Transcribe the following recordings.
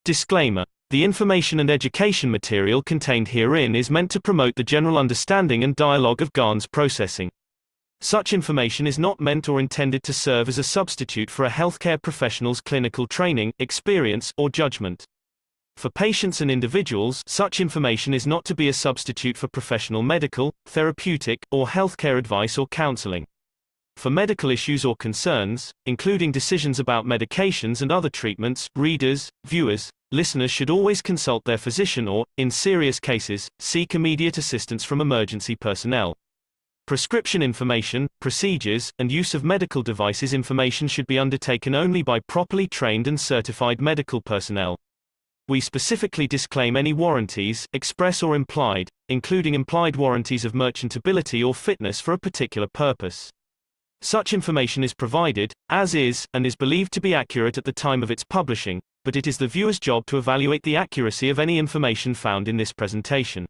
Disclaimer. The information and education material contained herein is meant to promote the general understanding and dialogue of GAN's processing. Such information is not meant or intended to serve as a substitute for a healthcare professional's clinical training, experience, or judgment. For patients and individuals, such information is not to be a substitute for professional medical, therapeutic, or healthcare advice or counseling. For medical issues or concerns, including decisions about medications and other treatments, readers, viewers, listeners should always consult their physician or, in serious cases, seek immediate assistance from emergency personnel. Prescription information, procedures, and use of medical devices information should be undertaken only by properly trained and certified medical personnel. We specifically disclaim any warranties, express or implied, including implied warranties of merchantability or fitness for a particular purpose. Such information is provided, as is, and is believed to be accurate at the time of its publishing, but it is the viewer's job to evaluate the accuracy of any information found in this presentation.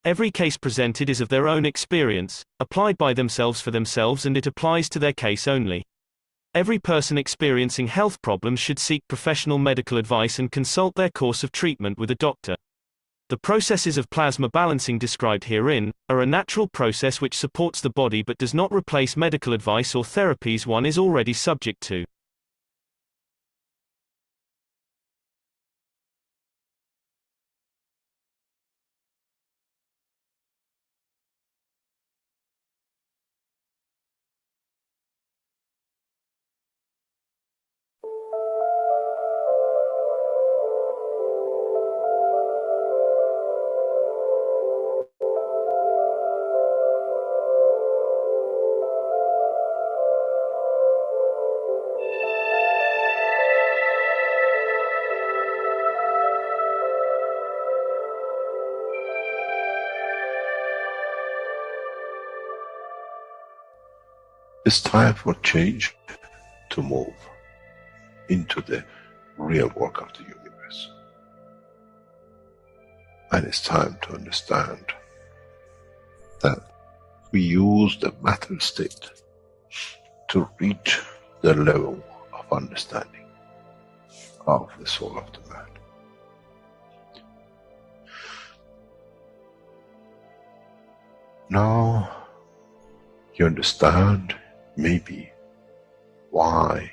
Every case presented is of their own experience, applied by themselves for themselves, and it applies to their case only. Every person experiencing health problems should seek professional medical advice and consult their course of treatment with a doctor. The processes of plasma balancing described herein are a natural process which supports the body but does not replace medical advice or therapies one is already subject to. It's time for change to move into the real work of the universe. And it's time to understand that we use the matter state to reach the level of understanding of the soul of the man. Now you understand maybe why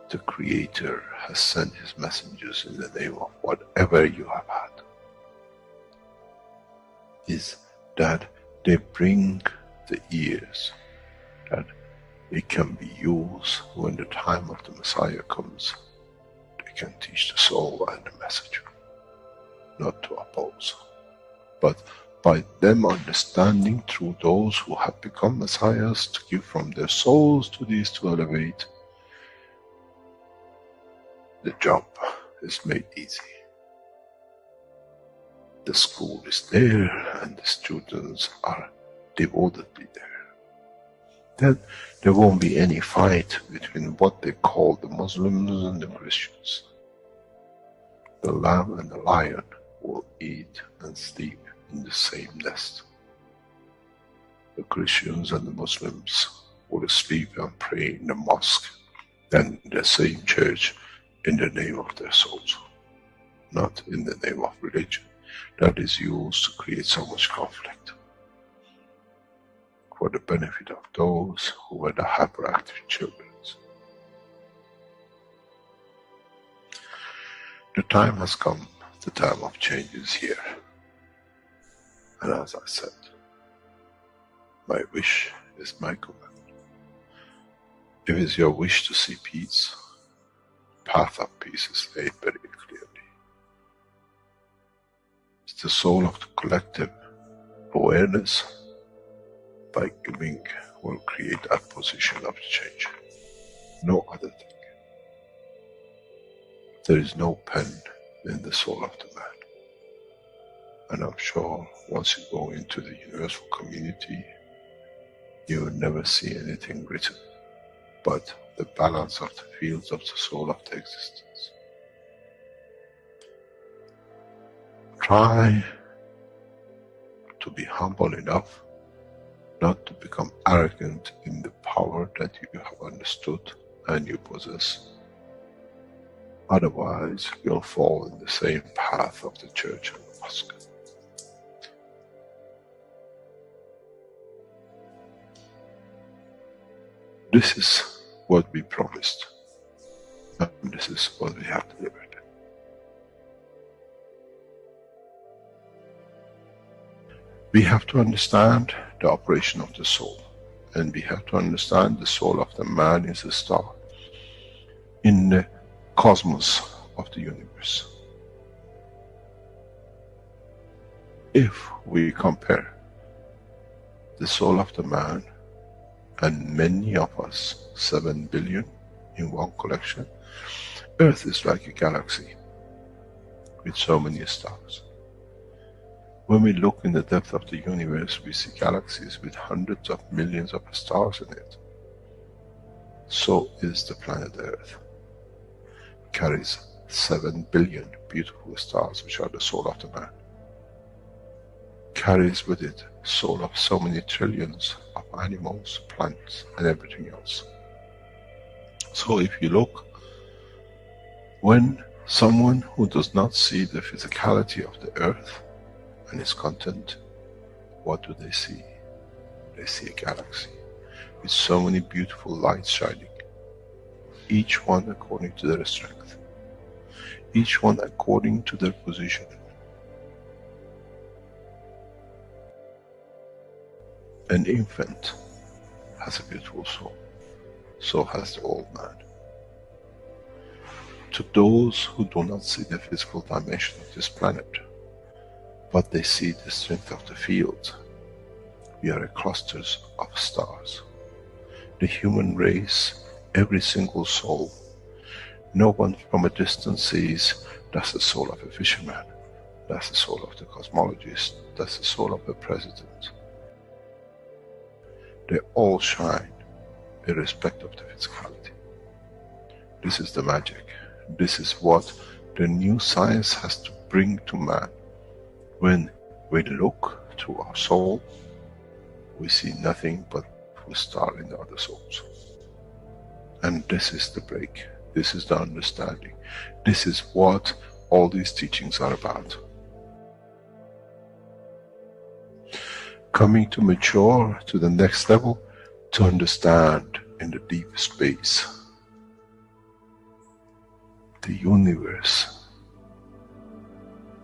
the Creator has sent His messengers in the name of whatever you have had. Is that they bring the ears, that it can be used when the time of the Messiah comes. They can teach the soul and the messenger, not to oppose, but by them understanding through those who have become messiahs, to give from their souls to these to elevate, the job is made easy. The school is there and the students are devotedly there. Then there won't be any fight between what they call the Muslims and the Christians. The lamb and the lion will eat and sleep in the same nest. The Christians and the Muslims will sleep and pray in the mosque and in the same church in the name of their souls, not in the name of religion that is used to create so much conflict for the benefit of those who were the hyperactive children. The time has come, the time of change is here. And as I said, my wish is my command. If it's your wish to see peace, the path of peace is laid very clearly. It's the soul of the collective awareness. By giving will create that position of change. No other thing. There is no pen in the soul of the man. And I'm sure once you go into the universal community, you will never see anything written but the balance of the fields of the soul of the existence. Try to be humble enough not to become arrogant in the power that you have understood and you possess. Otherwise, we'll fall in the same path of the church and the mosque. This is what we promised, and this is what we have delivered. We have to understand the operation of the soul, and we have to understand the soul of the man is a star in the cosmos of the universe. If we compare the soul of the man and many of us, 7 billion in one collection, Earth is like a galaxy with so many stars. When we look in the depth of the universe, we see galaxies with hundreds of millions of stars in it. So is the planet Earth. It carries 7 billion beautiful stars, which are the soul of the man. Carries with it soul of so many trillions of animals, plants, and everything else. So if you look, when someone who does not see the physicality of the earth and its content, what do they see? They see a galaxy with so many beautiful lights shining, each one according to their strength, each one according to their position. An infant has a beautiful soul, so has the old man. To those who do not see the physical dimension of this planet, but they see the strength of the field, we are clusters of stars. The human race, every single soul, no one from a distance sees that's the soul of a fisherman, that's the soul of the cosmologist, that's the soul of the president. They all shine, irrespective of the physicality. This is the magic. This is what the new science has to bring to man. When we look to our soul, we see nothing but a star in the other souls. And this is the break. This is the understanding. This is what all these teachings are about. Coming to mature to the next level, to understand in the deep space, the universe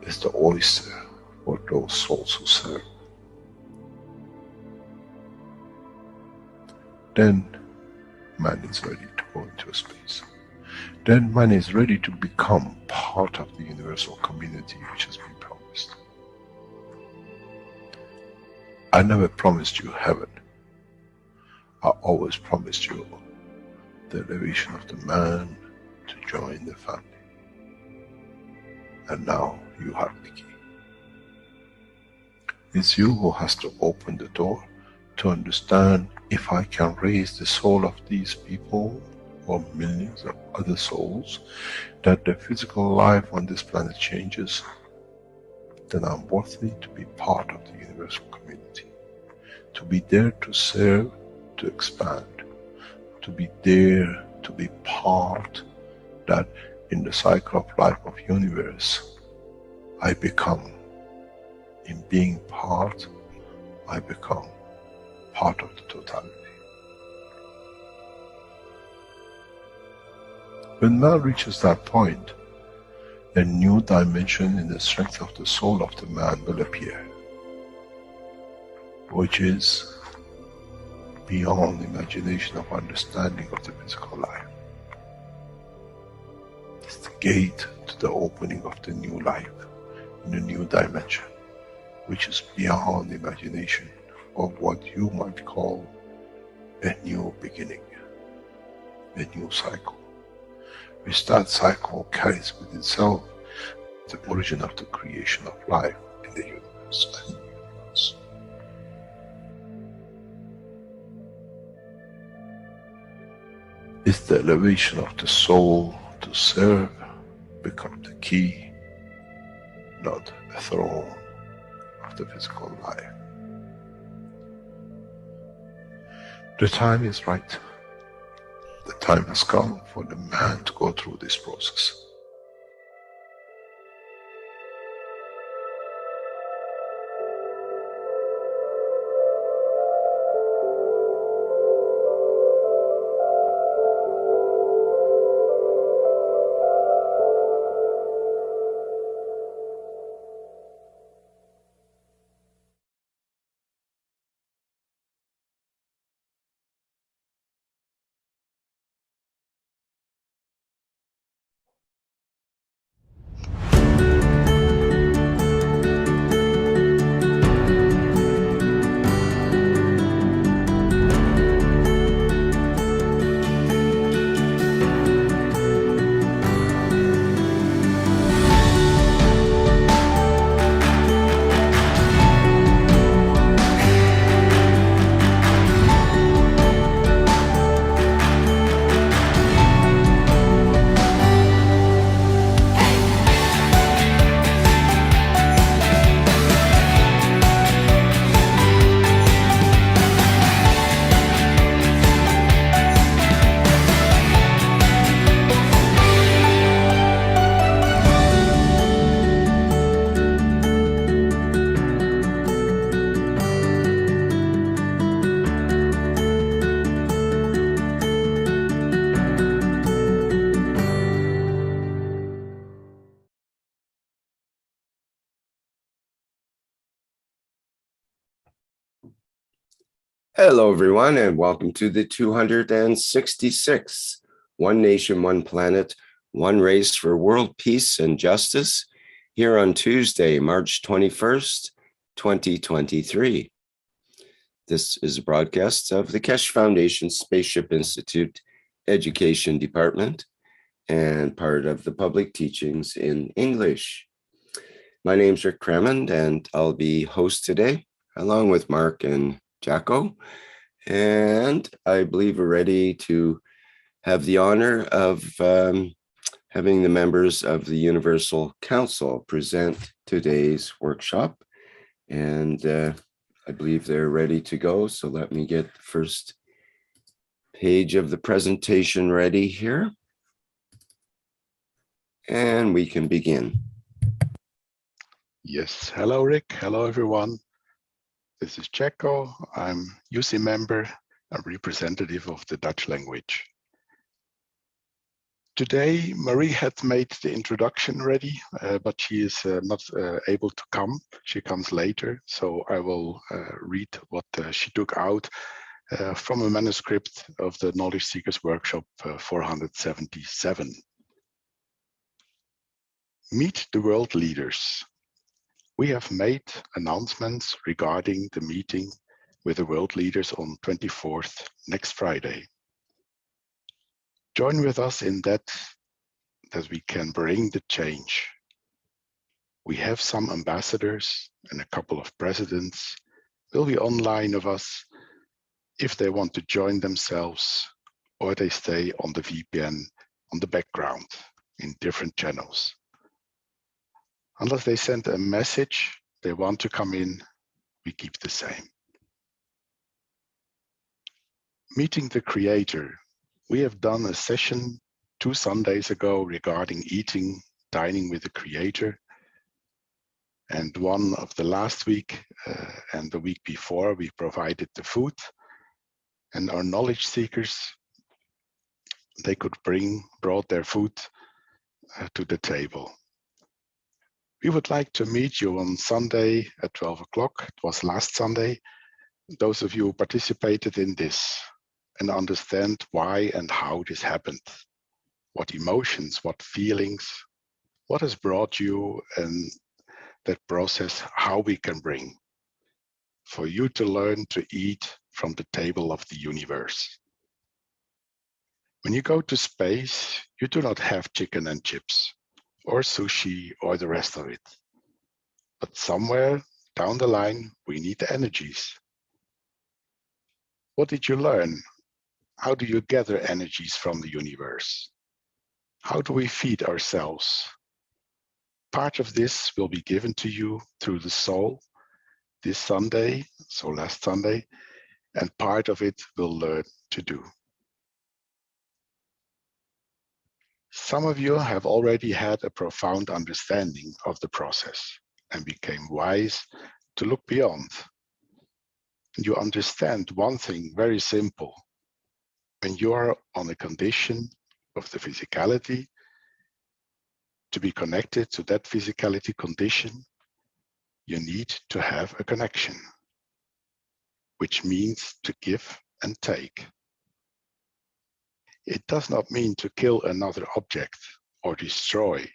is the oyster for those souls who serve. Then man is ready to go into space. Then man is ready to become part of the universal community which has been promised. I never promised you heaven. I always promised you the elevation of the man to join the family. And now you have the key. It's you who has to open the door to understand, if I can raise the soul of these people or millions of other souls, that the physical life on this planet changes, then I'm worthy to be part of the universal community. To be there to serve, to expand. To be there to be part, that in the cycle of life of universe, I become, in being part, I become part of the totality. When man reaches that point, a new dimension in the strength of the soul of the man will appear, which is beyond imagination of understanding of the physical life. It's the gate to the opening of the new life, in a new dimension, which is beyond imagination of what you might call a new beginning, a new cycle. Which that cycle carries with itself the origin of the creation of life in the universe and the universe. It's the elevation of the soul to serve become the key, not a throne of the physical life. The time is right. The time has come for the man to go through this process. Hello, everyone, and welcome to the 266th One Nation, One Planet, One Race for World Peace and Justice here on Tuesday, March 21st, 2023. This is a broadcast of the Keshe Foundation Spaceship Institute Education Department and part of the public teachings in English. My name's Rick Crammond, and I'll be host today, along with Mark and Jacko. And I believe we're ready to have the honor of having the members of the Universal Council present today's workshop. And I believe they're ready to go. So let me get the first page of the presentation ready here. And we can begin. Yes, hello Rick, hello everyone. This is Jacko. I'm UC member and representative of the Dutch language. Today, Marie had made the introduction ready, but she is not able to come. She comes later, so I will read what she took out from a manuscript of the Knowledge Seekers Workshop 477. Meet the world leaders. We have made announcements regarding the meeting with the world leaders on 24th, next Friday. Join with us in that we can bring the change. We have some ambassadors and a couple of presidents will be online of us if they want to join themselves, or they stay on the VPN on the background in different channels. Unless they send a message they want to come in, we keep the same. Meeting the Creator. We have done a session 2 Sundays ago regarding dining with the Creator. And one of the last week and the week before, we provided the food. And our knowledge seekers, they brought their food to the table. We would like to meet you on Sunday at 12 o'clock. It was last Sunday. Those of you who participated in this and understand why and how this happened. What emotions, what feelings, what has brought you and that process, how we can bring for you to learn to eat from the table of the universe. When you go to space, you do not have chicken and chips or sushi or the rest of it. But somewhere down the line, we need the energies. What did you learn? How do you gather energies from the universe? How do we feed ourselves? Part of this will be given to you through the soul this Sunday, so last Sunday, and part of it will learn to do. Some of you have already had a profound understanding of the process and became wise to look beyond. You understand one thing very simple. When you are on a condition of the physicality, to be connected to that physicality condition, you need to have a connection, which means to give and take. It does not mean to kill another object or destroy.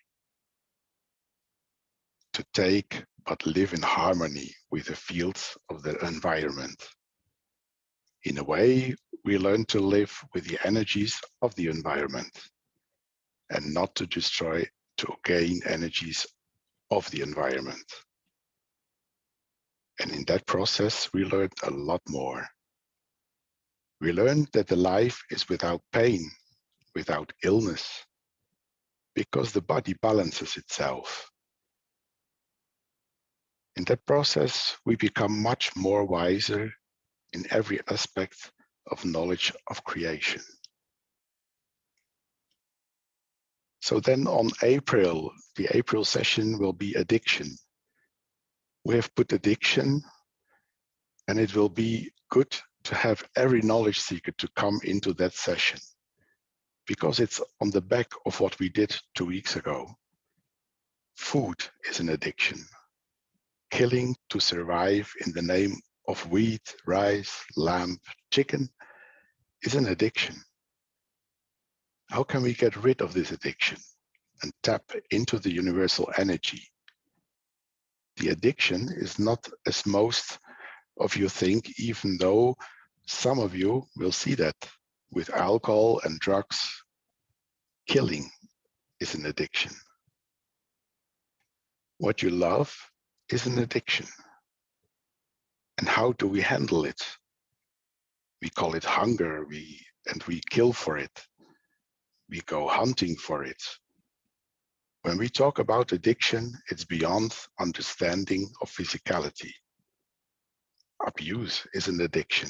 To take, but live in harmony with the fields of the environment. In a way, we learn to live with the energies of the environment and not to destroy, to gain energies of the environment. And in that process, we learned a lot more. We learned that the life is without pain, without illness, because the body balances itself. In that process, we become much more wiser in every aspect of knowledge of creation. So then on April, the April session will be addiction. We have put addiction, and it will be good to have every knowledge seeker to come into that session, because it's on the back of what we did 2 weeks ago. Food is an addiction. Killing to survive in the name of wheat, rice, lamb, chicken is an addiction. How can we get rid of this addiction and tap into the universal energy? The addiction is not as most of you think, even though some of you will see that with alcohol and drugs. Killing is an addiction. What you love is an addiction. And how do we handle it? We call it hunger, and we kill for it. We go hunting for it. When we talk about addiction, it's beyond understanding of physicality. Abuse is an addiction.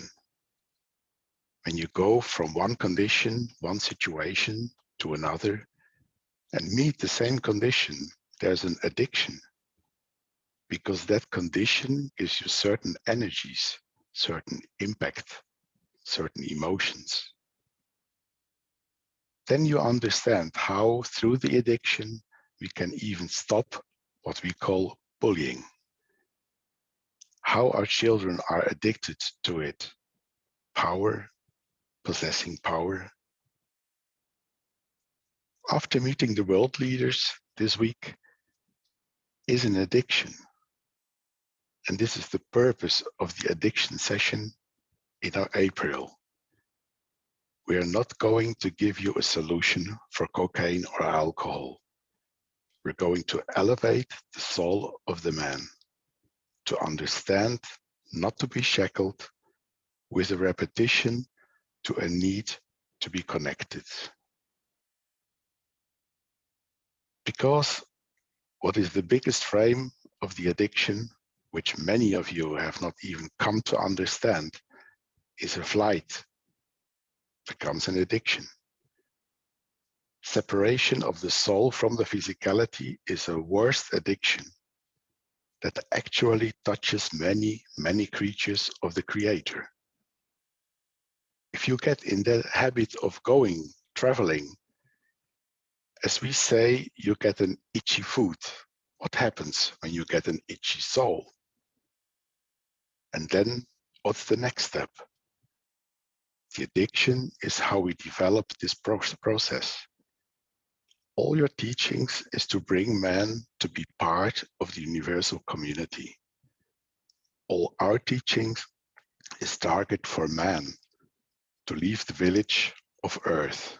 When you go from one condition, one situation to another and meet the same condition, there's an addiction, because that condition gives you certain energies, certain impact, certain emotions. Then you understand how through the addiction we can even stop what we call bullying. How our children are addicted to it. Power, possessing power. After meeting the world leaders this week is an addiction. And this is the purpose of the addiction session in our April. We are not going to give you a solution for cocaine or alcohol. We're going to elevate the soul of the man, to understand, not to be shackled with a repetition to a need to be connected. Because what is the biggest frame of the addiction, which many of you have not even come to understand, is a flight, becomes an addiction. Separation of the soul from the physicality is a worst addiction that actually touches many, many creatures of the Creator. If you get in the habit of going, traveling, as we say, you get an itchy foot. What happens when you get an itchy soul? And then what's the next step? The addiction is how we develop this process. All your teachings is to bring man to be part of the universal community. All our teachings is target for man to leave the village of earth.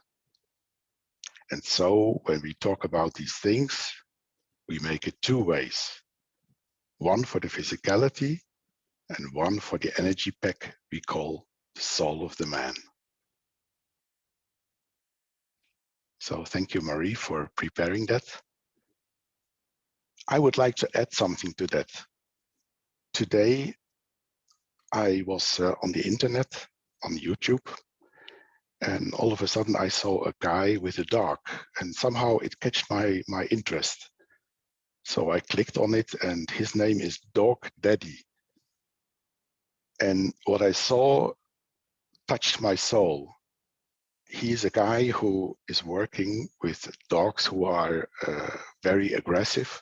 And so when we talk about these things, we make it two ways. One for the physicality and one for the energy pack we call the soul of the man. So thank you, Marie, for preparing that. I would like to add something to that. Today, I was on the internet, on YouTube, and all of a sudden I saw a guy with a dog, and somehow it catch my interest. So I clicked on it, and his name is Dog Daddy. And what I saw touched my soul. He's a guy who is working with dogs who are very aggressive,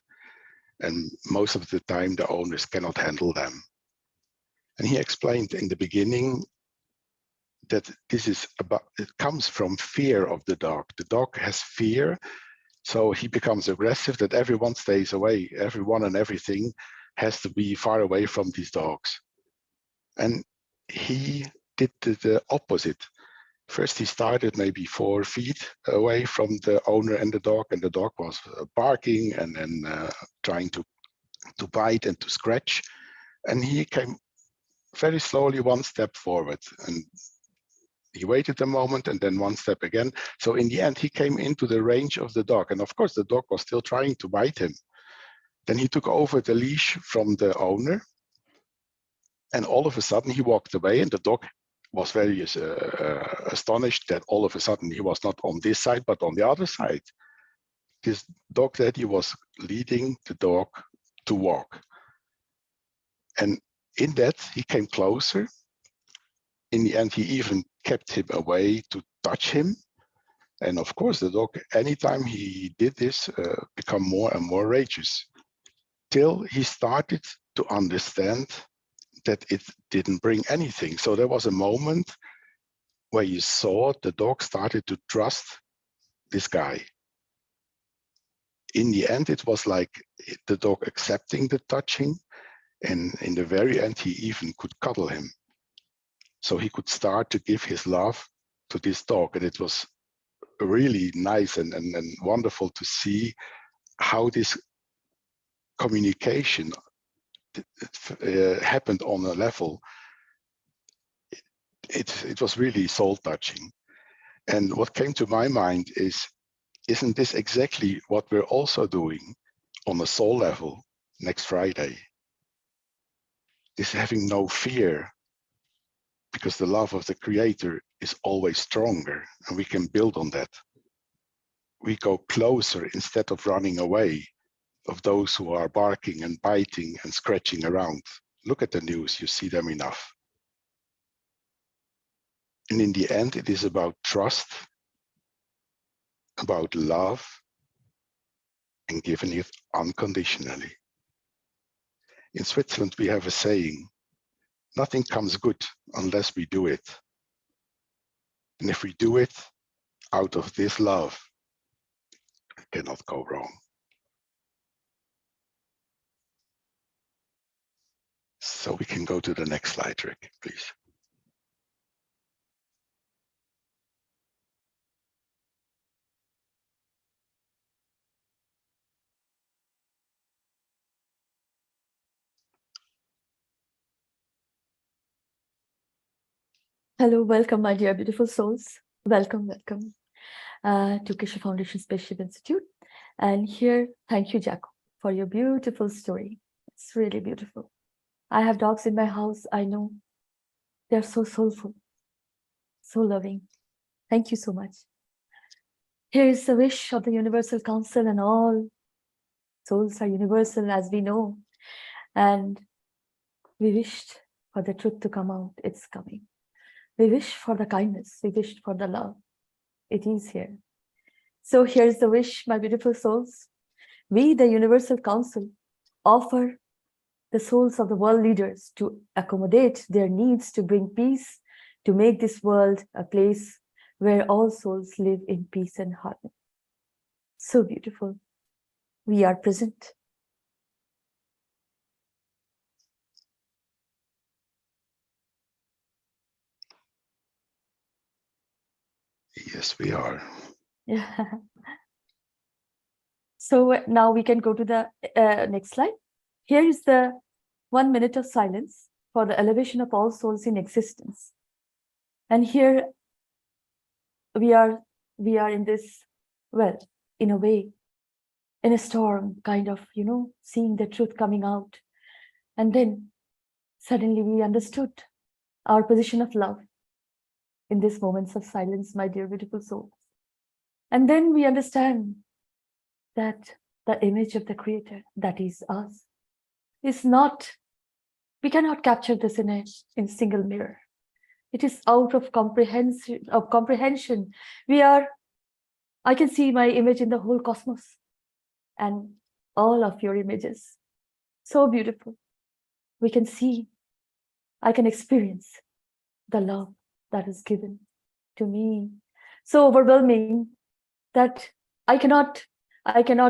and most of the time the owners cannot handle them. And he explained in the beginning that this is about, it comes from fear of the dog. The dog has fear, so he becomes aggressive, that everyone stays away. Everyone and everything has to be far away from these dogs. And he did the opposite. First, he started maybe 4 feet away from the owner and the dog was barking and then trying to bite and to scratch. And he came very slowly 1 step forward, and he waited a moment and then 1 step again. So in the end, he came into the range of the dog. And of course, the dog was still trying to bite him. Then he took over the leash from the owner. And all of a sudden, he walked away, and the dog was very astonished that all of a sudden he was not on this side, but on the other side. This Dog Daddy was leading the dog to walk. And in that, he came closer. In the end, he even kept him away to touch him. And of course, the dog, anytime he did this, become more and more rageous, till he started to understand that it didn't bring anything. So there was a moment where you saw the dog started to trust this guy. In the end, it was like the dog accepting the touching, and in the very end, he even could cuddle him. So he could start to give his love to this dog. And it was really nice and wonderful to see how this communication happened on a level. It was really soul touching. And what came to my mind is, isn't this exactly what we're also doing on a soul level next Friday? This having no fear, because the love of the Creator is always stronger, and we can build on that. We go closer instead of running away of those who are barking and biting and scratching around. Look at the news, you see them enough. And in the end, it is about trust, about love, and giving it unconditionally. In Switzerland, we have a saying, nothing comes good unless we do it. And if we do it out of this love, it cannot go wrong. So we can go to the next slide, Rick, please. Hello, welcome, my dear beautiful souls. Welcome, welcome to Keshe Foundation Spaceship Institute. And here, thank you, Jaco, for your beautiful story. It's really beautiful. I have dogs in my house. I know they're so soulful, so loving. Thank you so much. Here is the wish of the Universal Council, and all souls are universal, as we know. And we wished for the truth to come out. It's coming. We wish for the kindness. We wished for the love. It is here. So here's the wish, my beautiful souls. We, the Universal Council, offer the souls of the world leaders to accommodate their needs, to bring peace, to make this world a place where all souls live in peace and harmony. So beautiful. We are present. Yes, we are. Yeah. So now we can go to the next slide. Here is the 1 minute of silence for the elevation of all souls in existence. And here we are in this, well, in a way, in a storm, kind of, seeing the truth coming out. And then suddenly we understood our position of love in these moments of silence, my dear beautiful souls. And then we understand that the image of the Creator, that is us, is not, we cannot capture this in a single mirror. It is out of comprehension. I can see my image in the whole cosmos and all of your images. So beautiful. We can see, I can experience the love that is given to me. So overwhelming that I cannot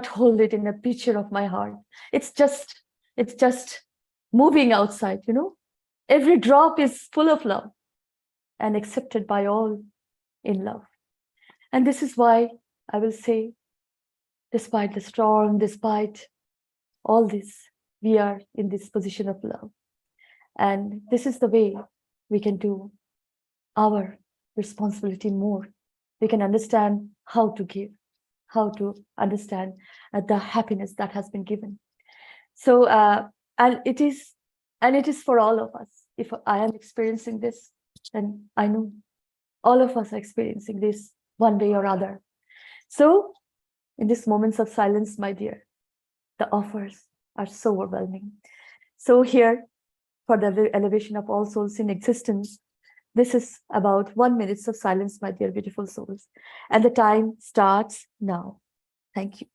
hold it in a picture of my heart. It's just moving outside, Every drop is full of love and accepted by all in love. And this is why I will say, despite the storm, despite all this, we are in this position of love. And this is the way we can do our responsibility more. We can understand how to give, how to understand the happiness that has been given. So, and it is for all of us. If I am experiencing this, then I know all of us are experiencing this one way or other. So, in these moments of silence, my dear, the offers are so overwhelming. So here, for the elevation of all souls in existence, this is about 1 minute of silence, my dear beautiful souls. And the time starts now. Thank you.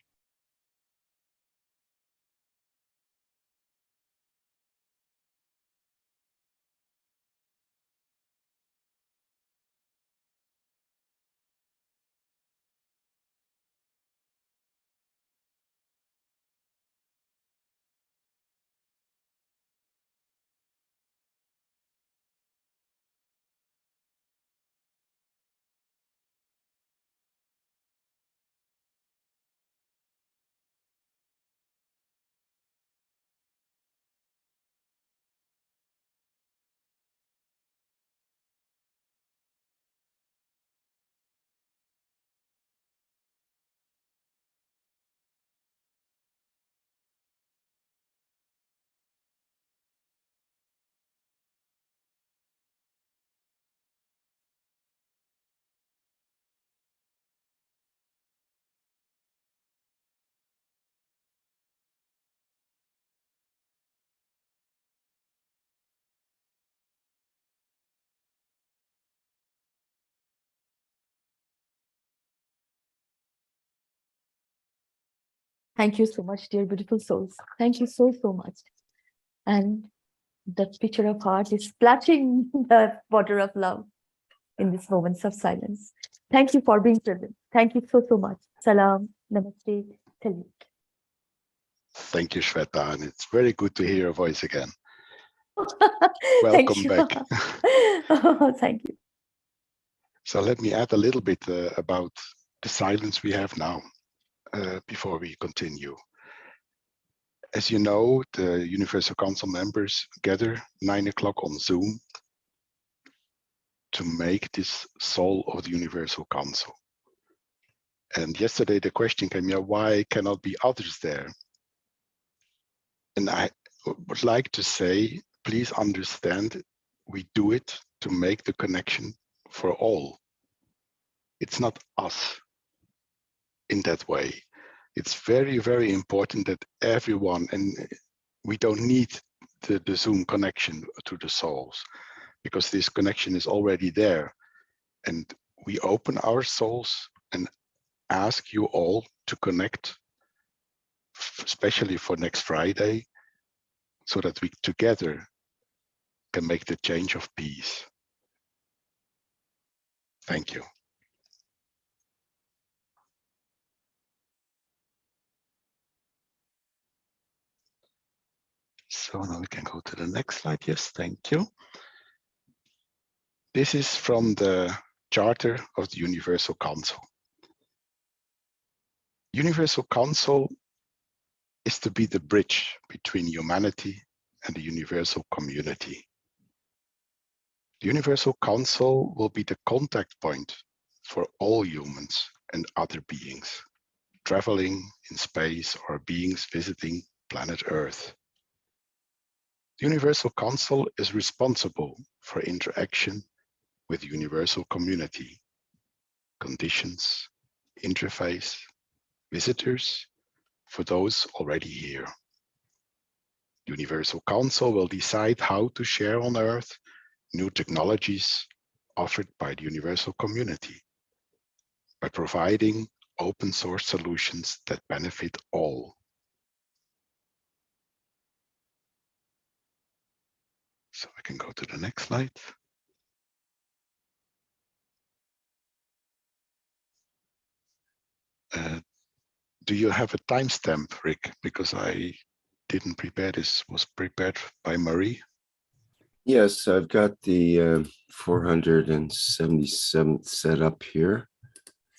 Thank you so much, dear beautiful souls. Thank you so, so much. And the picture of heart is splashing the water of love in these moments of silence. Thank you for being present. Thank you so, so much. Salam, namaste, Talib. Thank you, Shweta, and it's very good to hear your voice again. Thank Welcome you. back. Oh, thank you. So let me add a little bit about the silence we have now before we continue. As you know, the Universal Council members gather 9 o'clock on Zoom to make this soul of the Universal Council. And yesterday the question came, why cannot be others there? And I would like to say, please understand, we do it to make the connection for all. It's not us in that way. It's very, very important that everyone, and we don't need the Zoom connection to the souls, because this connection is already there. And we open our souls and ask you all to connect, especially for next Friday, so that we together can make the change of peace. Thank you. So now we can go to the next slide. Yes, thank you. This is from the Charter of the Universal Council. Universal Council is to be the bridge between humanity and the universal community. The Universal Council will be the contact point for all humans and other beings traveling in space or beings visiting planet Earth. The Universal Council is responsible for interaction with the universal community, conditions, interface, visitors, for those already here. The Universal Council will decide how to share on Earth new technologies offered by the universal community by providing open source solutions that benefit all. So I can go to the next slide. Do you have a timestamp, Rick? Because I didn't prepare this. Was prepared by Marie. Yes, I've got the 477th set up here.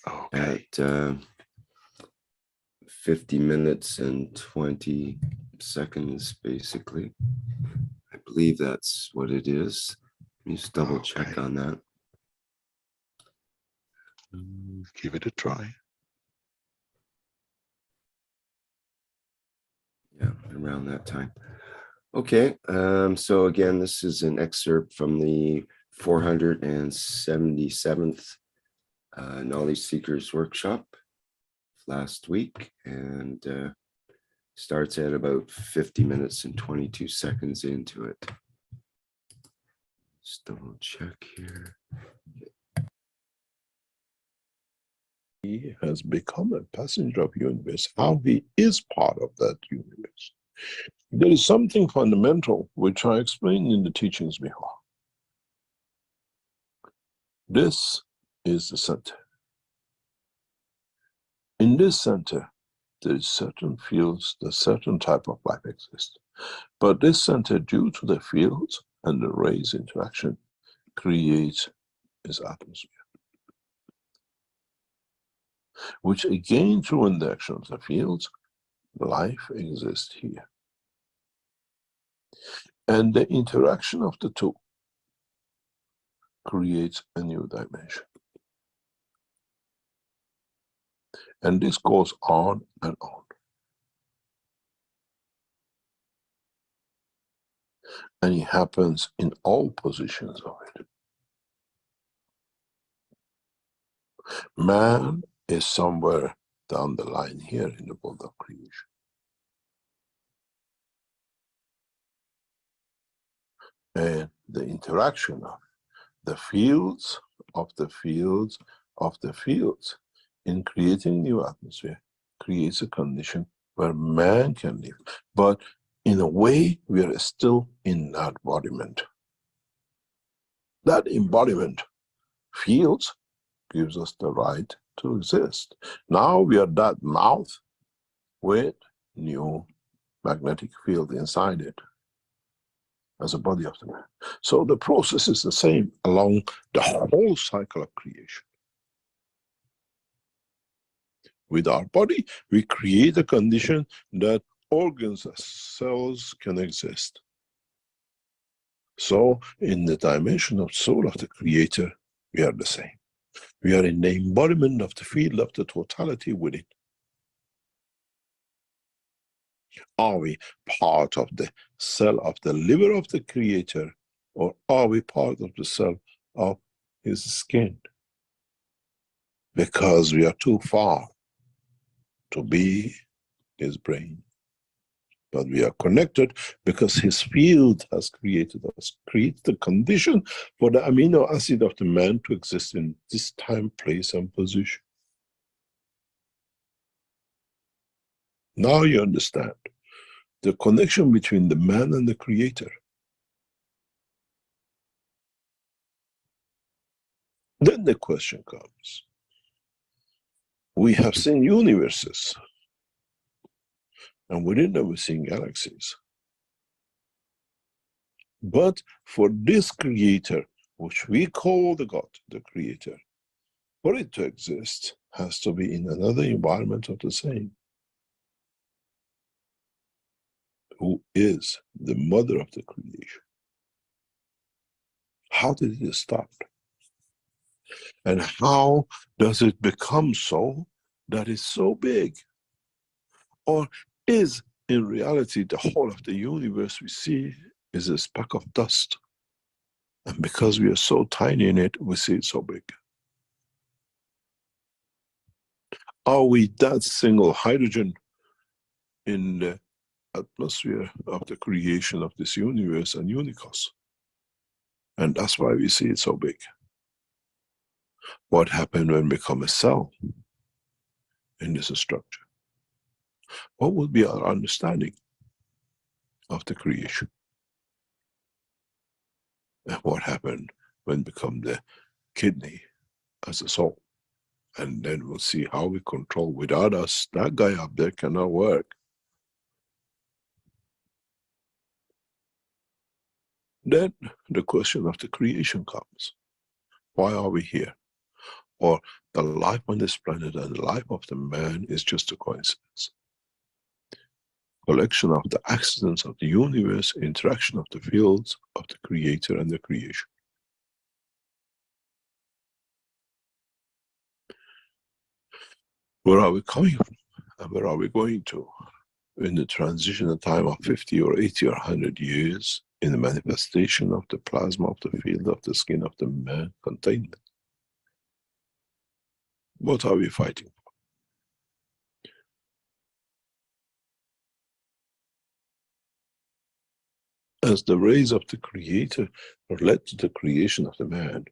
Okay. At 50 minutes and 20 seconds, basically. I believe that's what it is. Let me just double check on that. Give it a try. Yeah, around that time. Okay, so again, this is an excerpt from the 477th Knowledge Seekers Workshop last week, and starts at about 50 minutes and 22 seconds into it. Just double check here. He has become a passenger of universe, how he is part of that universe. There is something fundamental which I explained in the teachings before. This is the center. In this center, there is certain fields, the certain type of life exists. But this center, due to the fields and the rays interaction, creates its atmosphere, which again, through induction of the fields, life exists here. And the interaction of the two creates a new dimension. And this goes on and on. And it happens in all positions of it. Man is somewhere down the line here in the world of creation. And the interaction of the fields of the fields of the fields in creating new atmosphere creates a condition where man can live. But in a way, we are still in that embodiment. That embodiment feels gives us the right to exist. Now we are that mouth with new magnetic field inside it as a body of the man. So the process is the same along the whole cycle of creation. With our body, we create a condition that organs as cells can exist. So in the dimension of soul of the Creator, we are the same. We are in the embodiment of the field of the totality with it. Are we part of the cell of the liver of the Creator, or are we part of the cell of his skin? Because we are too far to be his brain. But we are connected because his field has created us, created the condition for the amino acid of the man to exist in this time, place, and position. Now you understand the connection between the man and the Creator. Then the question comes. We have seen universes, and within them we've seen galaxies. But for this Creator, which we call the God, the Creator, for it to exist, has to be in another environment of the same. Who is the mother of the creation? How did it start? And how does it become so that it's so big? Or is in reality the whole of the universe we see is a speck of dust? And because we are so tiny in it, we see it so big. Are we that single hydrogen in the atmosphere of the creation of this universe and unicos? And that's why we see it so big. What happened when we become a cell in this structure? What would be our understanding of the creation? And what happened when we become the kidney as a soul? And then we'll see how we control. Without us, that guy up there cannot work. Then the question of the creation comes. Why are we here? Or the life on this planet and the life of the man is just a coincidence. Collection of the accidents of the universe, interaction of the fields of the Creator and the creation. Where are we coming from? And where are we going to? In the transitional time of 50 or 80 or 100 years, in the manifestation of the plasma of the field of the skin of the man containment. What are we fighting for? As the rays of the Creator are led to the creation of the man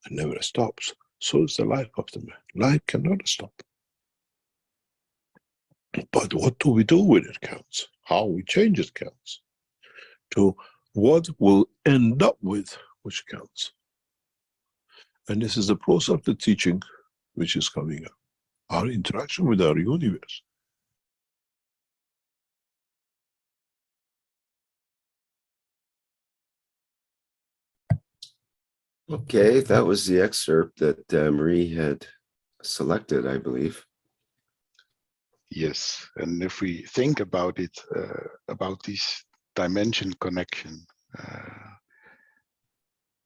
and never stops, so is the life of the man. Life cannot stop. But what do we do with it counts. How we change it counts. To what we'll end up with, which counts. And this is the process of the teaching which is coming up. Our interaction with our universe. Okay, that was the excerpt that Marie had selected, I believe. Yes, and if we think about it, about this dimension connection,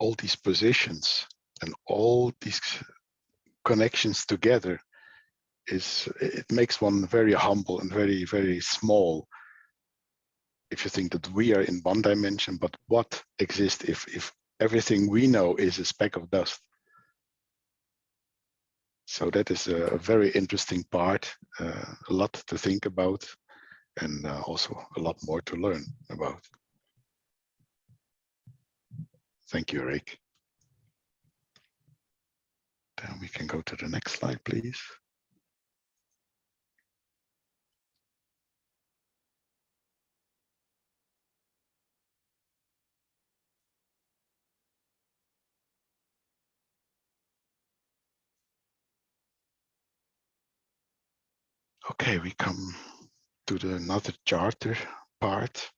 all these positions and all these connections together, it makes one very humble and very, very small. If you think that we are in one dimension, but what exists if everything we know is a speck of dust? So that is a very interesting part, a lot to think about, and also a lot more to learn about. Thank you, Rick. Then we can go to the next slide, please. Okay, we come to another charter part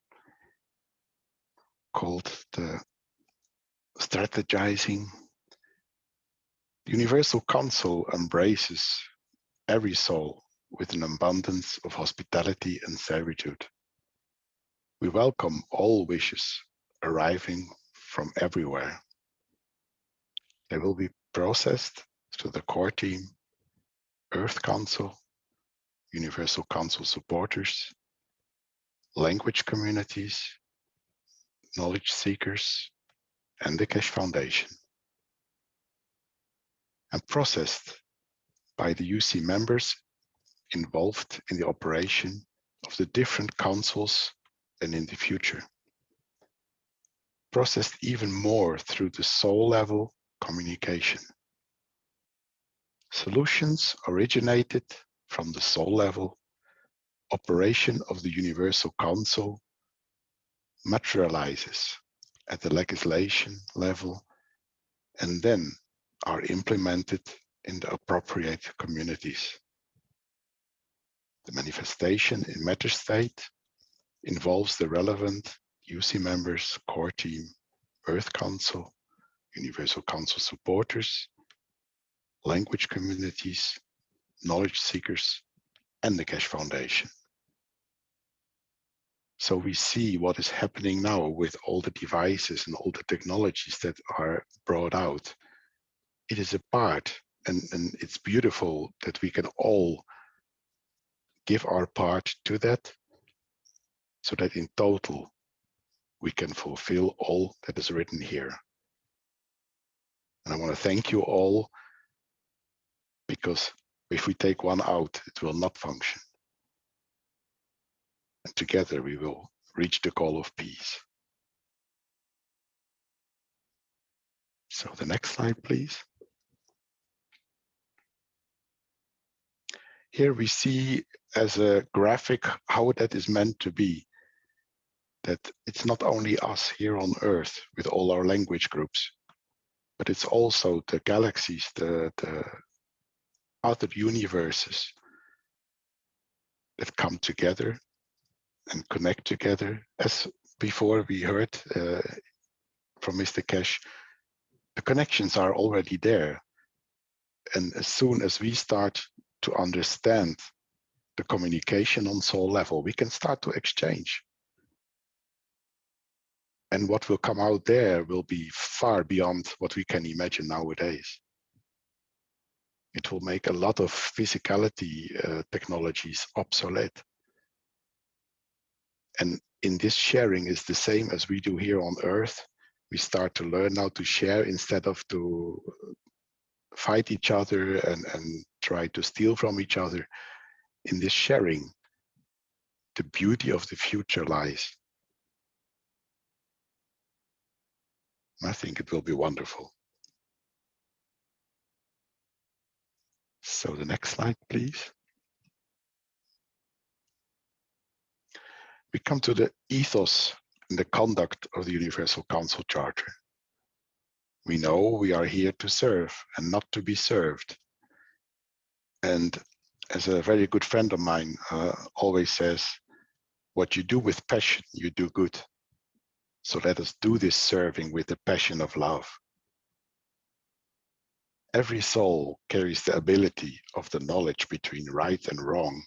called the strategizing. The Universal Council embraces every soul with an abundance of hospitality and servitude. We welcome all wishes arriving from everywhere. They will be processed through the core team, Earth Council, Universal Council supporters, language communities, knowledge seekers, and the Keshe Foundation, and processed by the UC members involved in the operation of the different councils and in the future. Processed even more through the soul level communication. Solutions originated from the soul level operation of the Universal Council materializes at the legislation level and then are implemented in the appropriate communities. The manifestation in matter state involves the relevant UC members, core team, Earth Council, Universal Council supporters, language communities, knowledge seekers, and the Keshe Foundation. So we see what is happening now with all the devices and all the technologies that are brought out. It is a part, and it's beautiful that we can all give our part to that, so that in total we can fulfill all that is written here. And I want to thank you all, because if we take one out, it will not function. And together we will reach the goal of peace. So the next slide, please. Here we see as a graphic how that is meant to be. That it's not only us here on Earth with all our language groups, but it's also the galaxies, the other universes that come together and connect together. As before we heard from Mr. Keshe, the connections are already there. And as soon as we start to understand the communication on soul level, we can start to exchange. And what will come out there will be far beyond what we can imagine nowadays. It will make a lot of physicality technologies obsolete. And in this sharing is the same as we do here on Earth. We start to learn how to share instead of to fight each other and try to steal from each other. In this sharing, the beauty of the future lies. I think it will be wonderful. So the next slide, please. We come to the ethos and the conduct of the Universal Council Charter. We know we are here to serve and not to be served. And as a very good friend of mine always says, what you do with passion, you do good. So let us do this serving with the passion of love. Every soul carries the ability of the knowledge between right and wrong.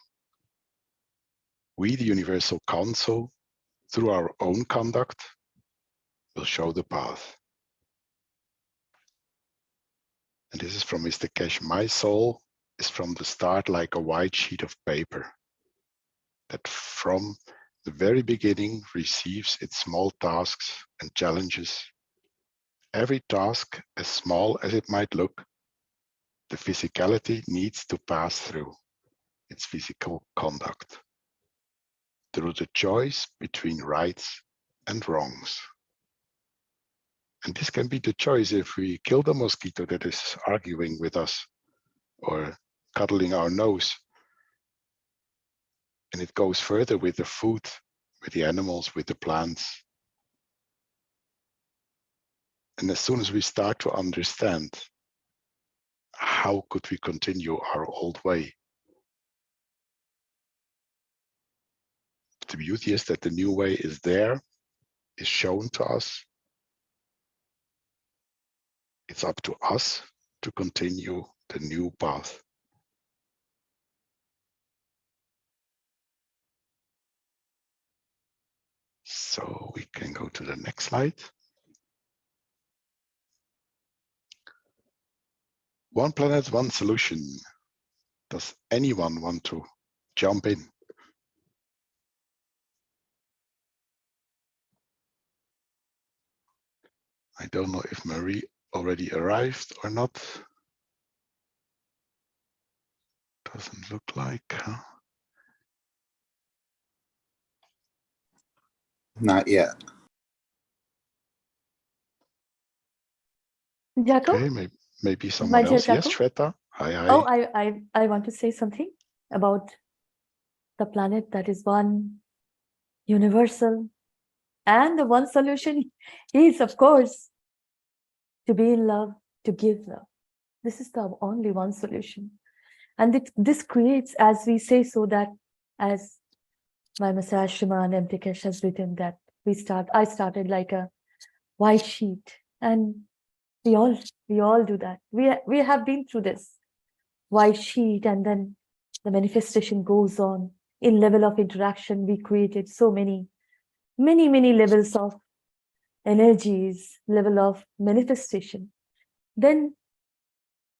We, the Universal Council, through our own conduct, will show the path. And this is from Mr. Keshe. My soul is from the start like a white sheet of paper that from the very beginning receives its small tasks and challenges. Every task, as small as it might look, the physicality needs to pass through its physical conduct, through the choice between rights and wrongs. And this can be the choice if we kill the mosquito that is arguing with us or cuddling our nose. And it goes further with the food, with the animals, with the plants. And as soon as we start to understand, how could we continue our old way? the beauty is that the new way is there, is shown to us. It's up to us to continue the new path. So we can go to the next slide. One planet, one solution. Does anyone want to jump in? I don't know if Marie already arrived or not. Doesn't look like, huh? Not yet. Jaco? Okay, maybe someone else. Yes, Shweta. Hi, hi. Oh, I want to say something about the planet that is one, universal, and the one solution is, of course, to be in love, to give love. This is the only one solution. And this creates, as we say, so that as my Master Shriman M. Keshe has written, that I started like a white sheet, and we all do that. We have been through this white sheet, and then the manifestation goes on. In level of interaction, we created so many levels of energies, level of manifestation. Then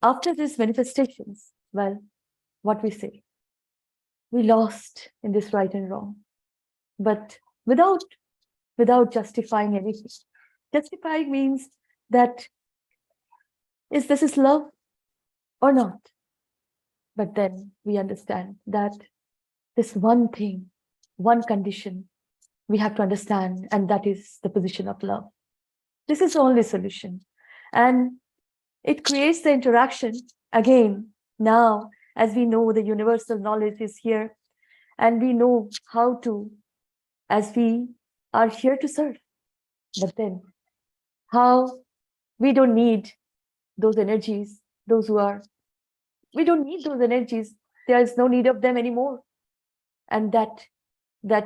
after these manifestations, well, what we say, we lost in this right and wrong, but without justifying anything. Justifying means that this is love or not? But then we understand that this one thing, one condition we have to understand, and that is the position of love. This is the only solution. And it creates the interaction again. Now, as we know, the universal knowledge is here, and we know how to, as we are here to serve. But then how we don't need those energies, we don't need those energies. There is no need of them anymore. And that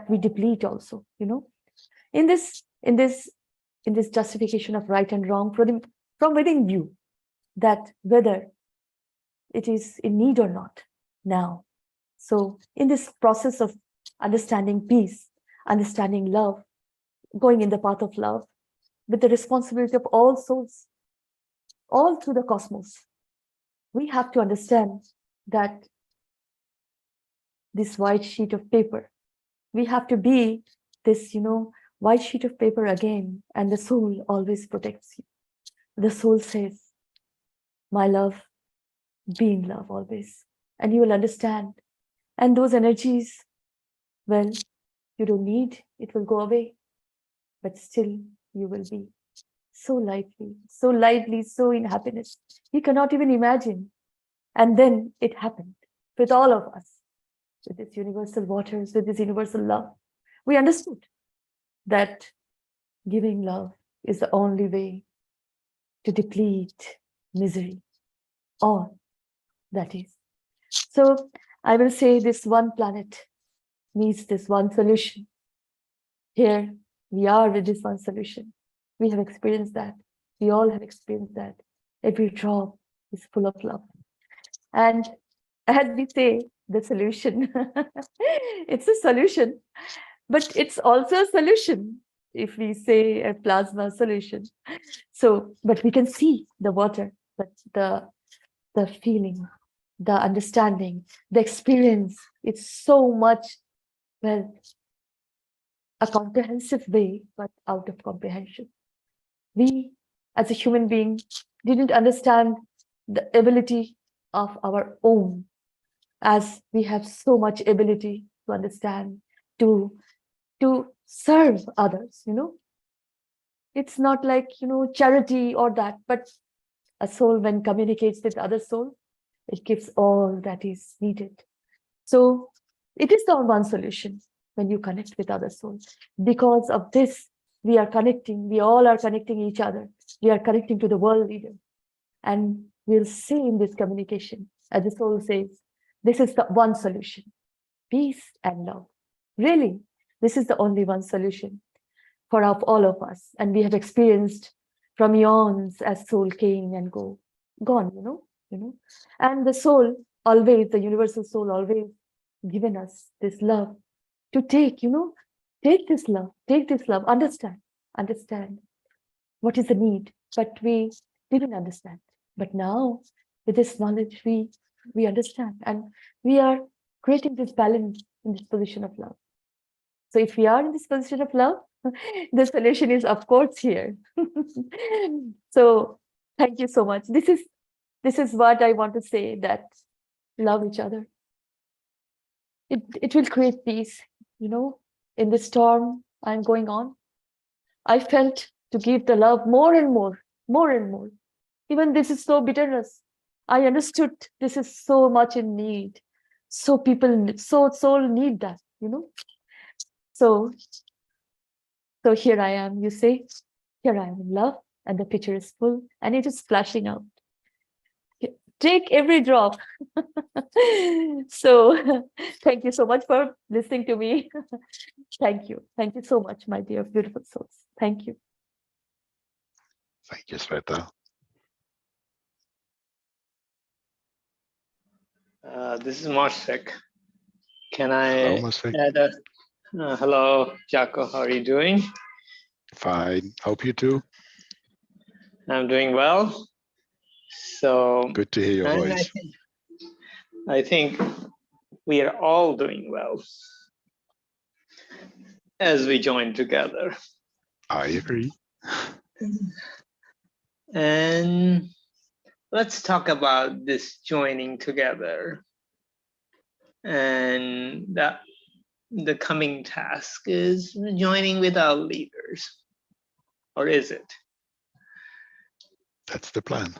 we deplete also, in this justification of right and wrong from within you, that whether it is in need or not now. So in this process of understanding peace, understanding love, going in the path of love, with the responsibility of all souls, all through the cosmos, we have to understand that this white sheet of paper, we have to be this, white sheet of paper again, and the soul always protects you. The soul says, my love, be in love always, and you will understand. And those energies, well, you don't need, it will go away, but still you will be so lively, so in happiness. You cannot even imagine. And then it happened with all of us, with this universal waters, with this universal love. We understood that giving love is the only way to deplete misery, all that is. So I will say this one planet needs this one solution. Here we are with this one solution. We have experienced that. We all have experienced that. Every drop is full of love. And as we say, the solution, it's a solution, but it's also a solution if we say a plasma solution. So, but we can see the water, but the feeling, the understanding, the experience, it's so much, well, a comprehensive way, but out of comprehension. We, as a human being, didn't understand the ability of our own, as we have so much ability to understand, to serve others, It's not like, charity or that, but a soul, when communicates with other soul, it gives all that is needed. So it is the one solution when you connect with other souls. Because of this, we are connecting, we all are connecting each other. We are connecting to the world leader. And we'll see in this communication, as the soul says, this is the one solution, peace and love. Really, This is the only one solution for all of us. And we have experienced from eons as soul came and gone, and the soul always, the universal soul always given us this love to take, take this love, understand what is the need, but we didn't understand. But now with this knowledge, we understand, and we are creating this balance in this position of love. So if we are in this position of love, the solution is of course here. So thank you so much. This is what I want to say, that love each other. It will create peace, in the storm I'm going on. I felt to give the love more and more. Even this is so bitterness. I understood this is so much in need. So people, soul need that, So here I am, you say, here I am in love, and the pitcher is full, and it is splashing out. Take every drop. So thank you so much for listening to me. Thank you so much, my dear beautiful souls. Thank you. Thank you, Sveta. This is Marcek. Can I Hello, Marcek. add a hello, Jaco, how are you doing? Fine. Hope you too. I'm doing well. So Good to hear your voice. I think we are all doing well as we join together. I agree. And let's talk about this joining together. And that the coming task is joining with our leaders, or is it? That's the plan.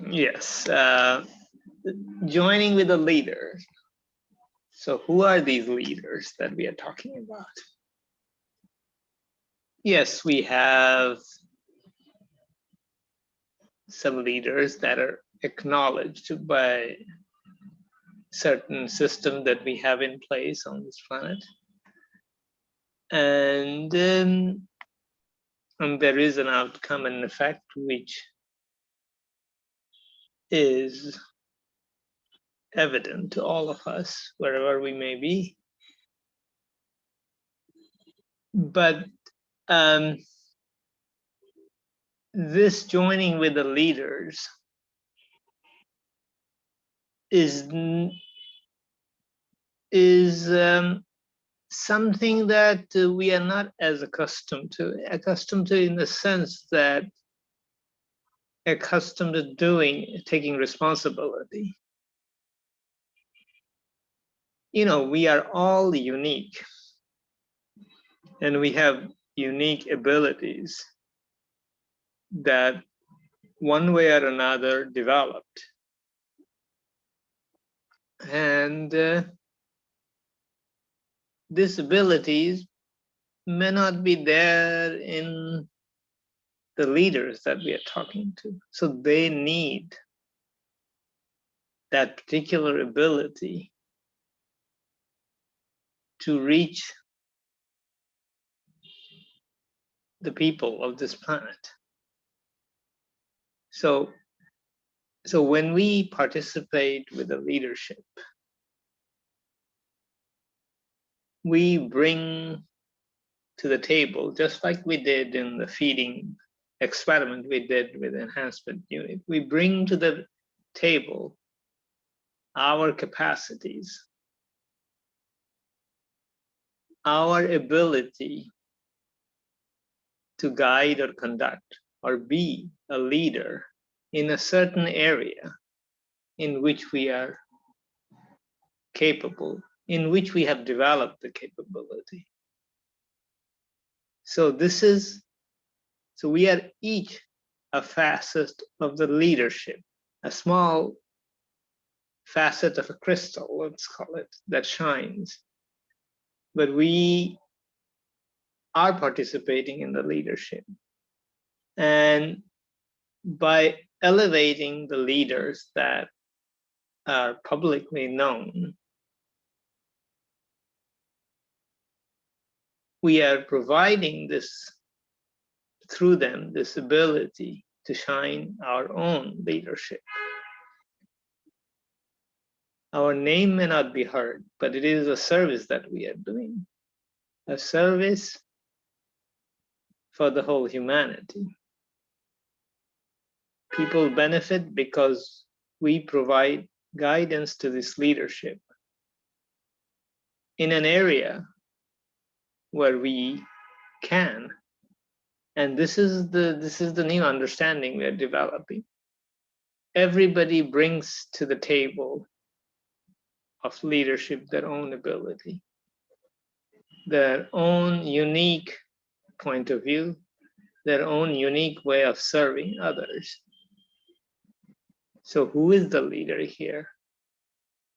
Yes, joining with the leaders. So who are these leaders that we are talking about? Yes, we have some leaders that are acknowledged by certain system that we have in place on this planet. And there is an outcome and effect which is evident to all of us, wherever we may be. But this joining with the leaders is something that we are not as accustomed to in the sense that accustomed to taking responsibility. We are all unique, and we have unique abilities that one way or another developed. And these abilities may not be there in the leaders that we are talking to. So they need that particular ability to reach the people of this planet. So when we participate with the leadership, we bring to the table, just like we did in the feeding experiment we did with enhancement unit, we bring to the table our capacities, our ability to guide or conduct or be a leader in a certain area in which we are capable, in which we have developed the capability. So we are each a facet of the leadership, a small facet of a crystal, let's call it, that shines. But we are participating in the leadership. And by elevating the leaders that are publicly known, we are providing this, through them, this ability to shine our own leadership. Our name may not be heard, but it is a service that we are doing, a service for the whole humanity. People benefit because we provide guidance to this leadership in an area where we can. And this is the new understanding we are developing. Everybody brings to the table of leadership their own ability, their own unique point of view, their own unique way of serving others. So who is the leader here?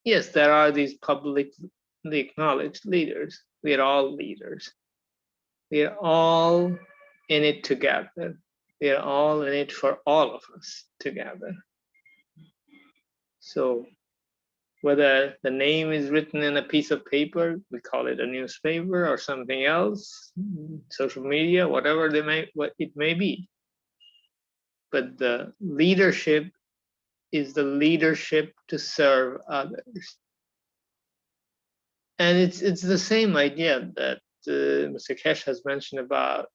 Yes, there are these publicly acknowledged leaders. We are all leaders. We are all in it together. We are all in it for all of us together. So whether the name is written in a piece of paper, we call it a newspaper or something else, social media, whatever it may be. But the leadership is the leadership to serve others. And it's the same idea that Mr. Keshe has mentioned about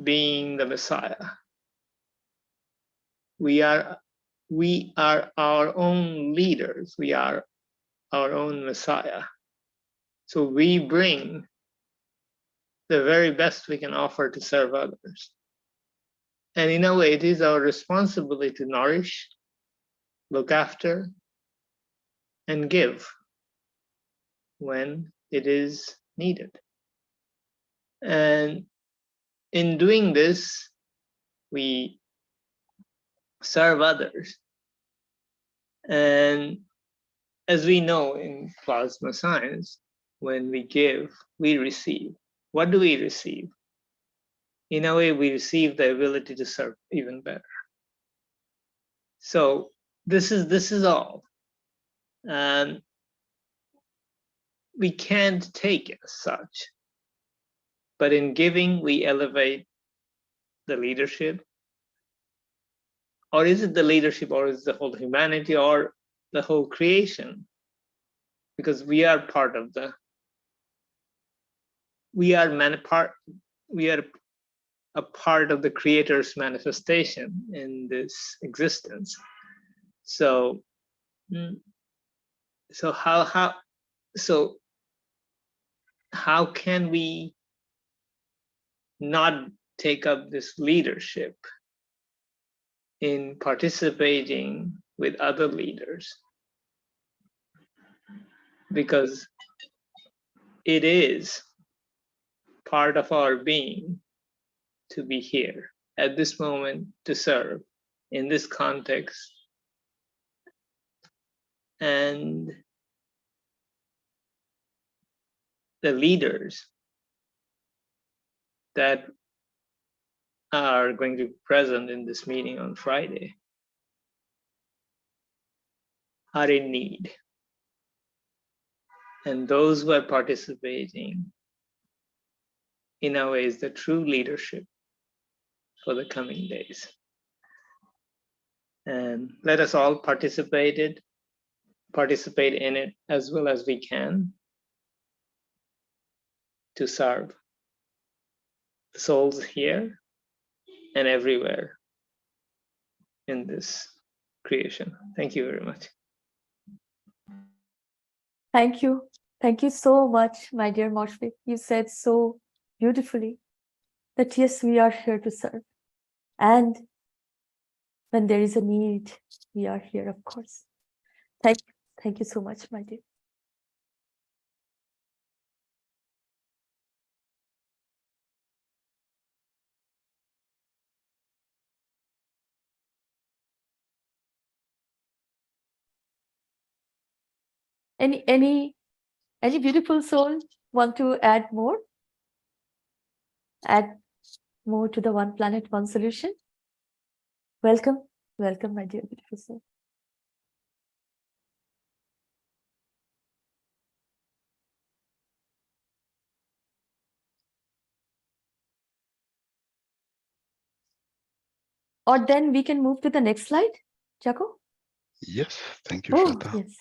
being the Messiah. We are our own leaders. We are our own Messiah. So we bring the very best we can offer to serve others. And in a way, it is our responsibility to nourish, look after, and give when it is needed. And in doing this, we serve others. And as we know in plasma science, when we give, we receive. What do we receive? In a way, we receive the ability to serve even better. So this is all. And we can't take it as such. But in giving, we elevate the leadership. Or is it the leadership, or is it the whole humanity, or the whole creation? Because we are part of the, we are a part of the Creator's manifestation in this existence. So how can we not take up this leadership in participating with other leaders? Because it is part of our being to be here at this moment, to serve in this context. And the leaders that are going to be present in this meeting on Friday are in need. And those who are participating, in a way, is the true leadership for the coming days. And let us all participate in it as well as we can to serve the souls here and everywhere in this creation. Thank you very much. Thank you. Thank you so much, my dear Moshfik. You said so beautifully that yes, we are here to serve. And when there is a need, we are here, of course. Thank you so much, my dear. Any beautiful soul want to add more? Add more to the One Planet, One Solution? Welcome, welcome, my dear beautiful soul. Or then we can move to the next slide, Jaco? Yes, thank you, Oh, Shweta. yes.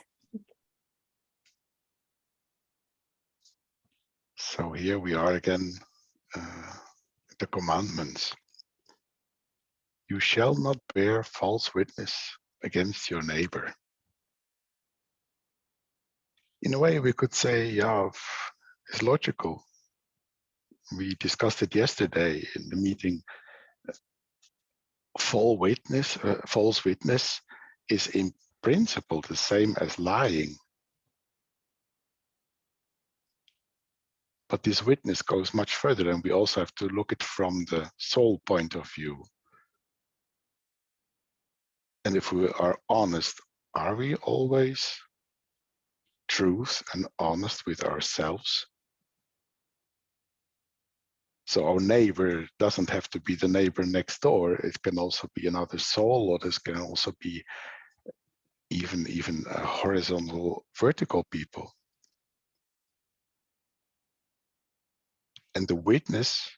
So here we are again, the commandments. You shall not bear false witness against your neighbor. In a way, we could say, yeah, it's logical. We discussed it yesterday in the meeting. False witness is in principle the same as lying. But this witness goes much further, and we also have to look at it from the soul point of view. And if we are honest, are we always truth and honest with ourselves? So our neighbor doesn't have to be the neighbor next door. It can also be another soul, or this can also be even a horizontal, vertical people. And the witness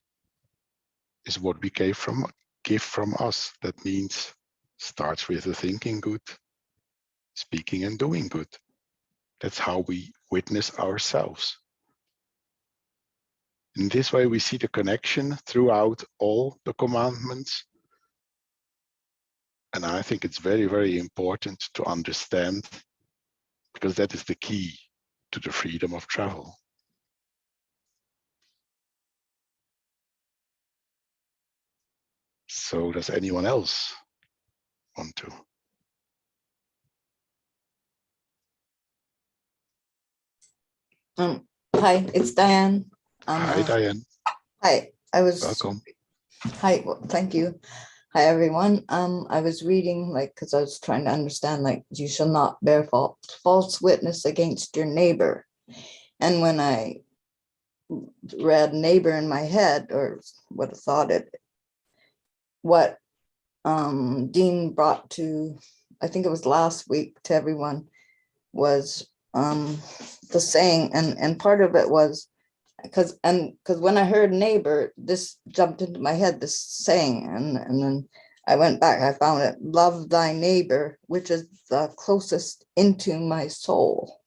is what we give from us. That means starts with the thinking good, speaking and doing good. That's how we witness ourselves. In this way, we see the connection throughout all the commandments. And I think it's very, very important to understand, because that is the key to the freedom of travel. So does anyone else want to? Hi, it's Diane. Hi, Diane. Hi, Welcome. Hi, well, thank you. Hi, everyone. I was reading, because I was trying to understand, you shall not bear false witness against your neighbor. And when I read neighbor in my head, or what I thought what Dean brought to, I think it was last week, to everyone, was the saying, and part of it was, because when I heard neighbor, this jumped into my head, this saying, and then I went back, I found it, love thy neighbor, which is the closest into my soul.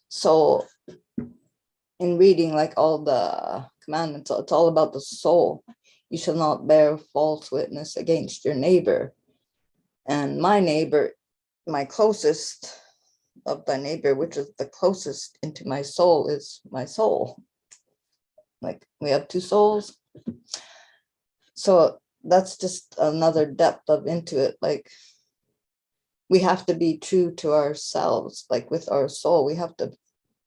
So in reading all the commandments, it's all about the soul. You shall not bear false witness against your neighbor. And my neighbor, my closest of thy neighbor, which is the closest into my soul, is my soul. We have two souls. So that's just another depth into it. We have to be true to ourselves, with our soul. We have to,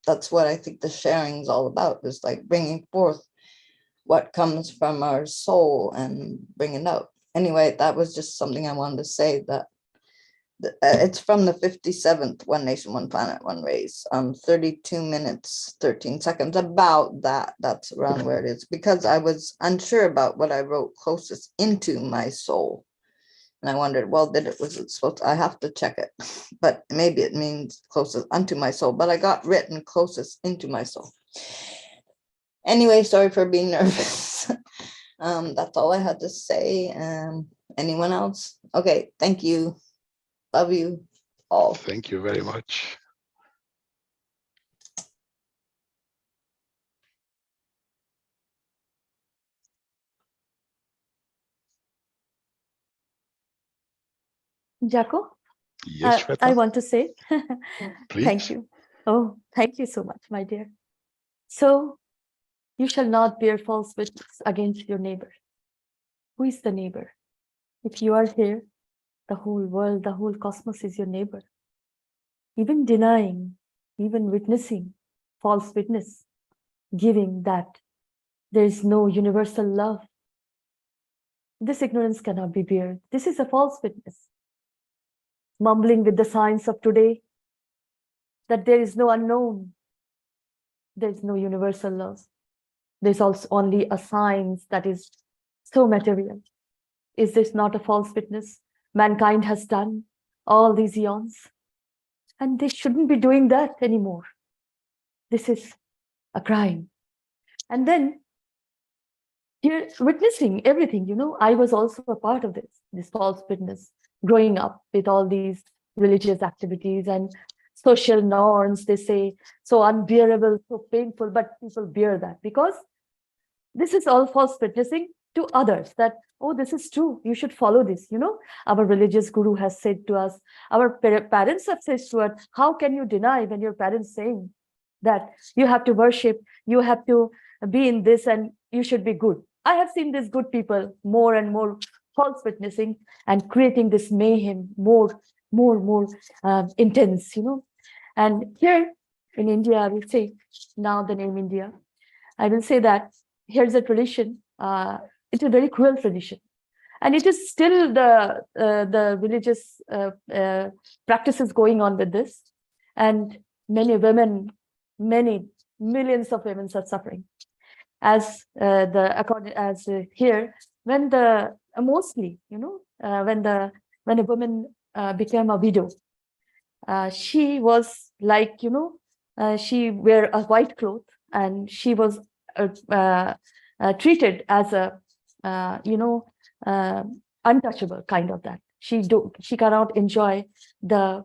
that's what I think the sharing is all about, is bringing forth what comes from our soul and bringing out. Anyway, that was just something I wanted to say, that it's from the 57th One Nation, One Planet, One Race, 32 minutes, 13 seconds, about that. That's around where it is, because I was unsure about what I wrote, closest into my soul. And I wondered, well, was it supposed to, I have to check it, but maybe it means closest unto my soul, but I got written closest into my soul. Anyway, sorry for being nervous. That's all I had to say. Anyone else? Okay, thank you. Love you all. Thank you very much. Jaco? Yes, Shweta? I want to say Please. thank you. Oh, thank you so much, my dear. So, you shall not bear false witness against your neighbor. Who is the neighbor? If you are here, the whole world, the whole cosmos is your neighbor. Even denying, even witnessing false witness, giving that there is no universal love, this ignorance cannot be bared. This is a false witness. Mumbling with the science of today, that there is no unknown, there is no universal love. There's also only a science that is so material. Is this not a false witness mankind has done all these eons? And they shouldn't be doing that anymore. This is a crime. And then here witnessing everything, I was also a part of this false witness, growing up with all these religious activities and social norms, they say, so unbearable, so painful, but people bear that because this is all false witnessing to others that, oh, this is true, you should follow this. Our religious guru has said to us, our parents have said to us, how can you deny when your parents saying that you have to worship, you have to be in this and you should be good. I have seen these good people more and more false witnessing and creating this mayhem more intense, And here in India, I will say, now the name India, I will say that here's a tradition. It's a very cruel tradition, and it is still the religious practices going on with this, and many women, many millions of women are suffering. As here, when the mostly, when a woman became a widow, she was like, she wear a white cloth, and she was treated as a untouchable kind of that. She cannot enjoy the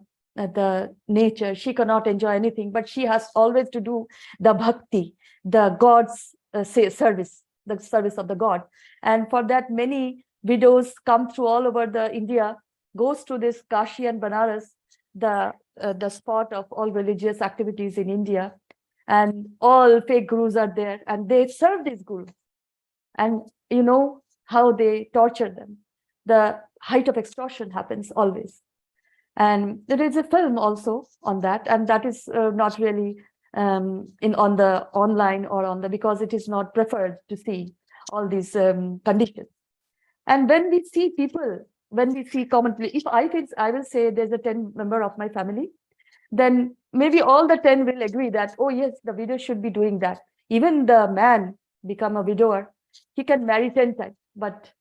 nature, she cannot enjoy anything, but she has always to do the bhakti, the God's service, the service of the God. And for that, many widows come through all over the India, goes to this Kashi and Banaras, the spot of all religious activities in India, and all fake gurus are there, and they serve these gurus, and you know how they torture them. The height of extortion happens always. And there is a film also on that, and that is not really on the online or on the, because it is not preferred to see all these conditions. And when we see people, when we see commonly, if I will say there's a 10 member of my family, then maybe all the 10 will agree that, oh yes, the widow should be doing that. Even the man become a widower, he can marry 10 times,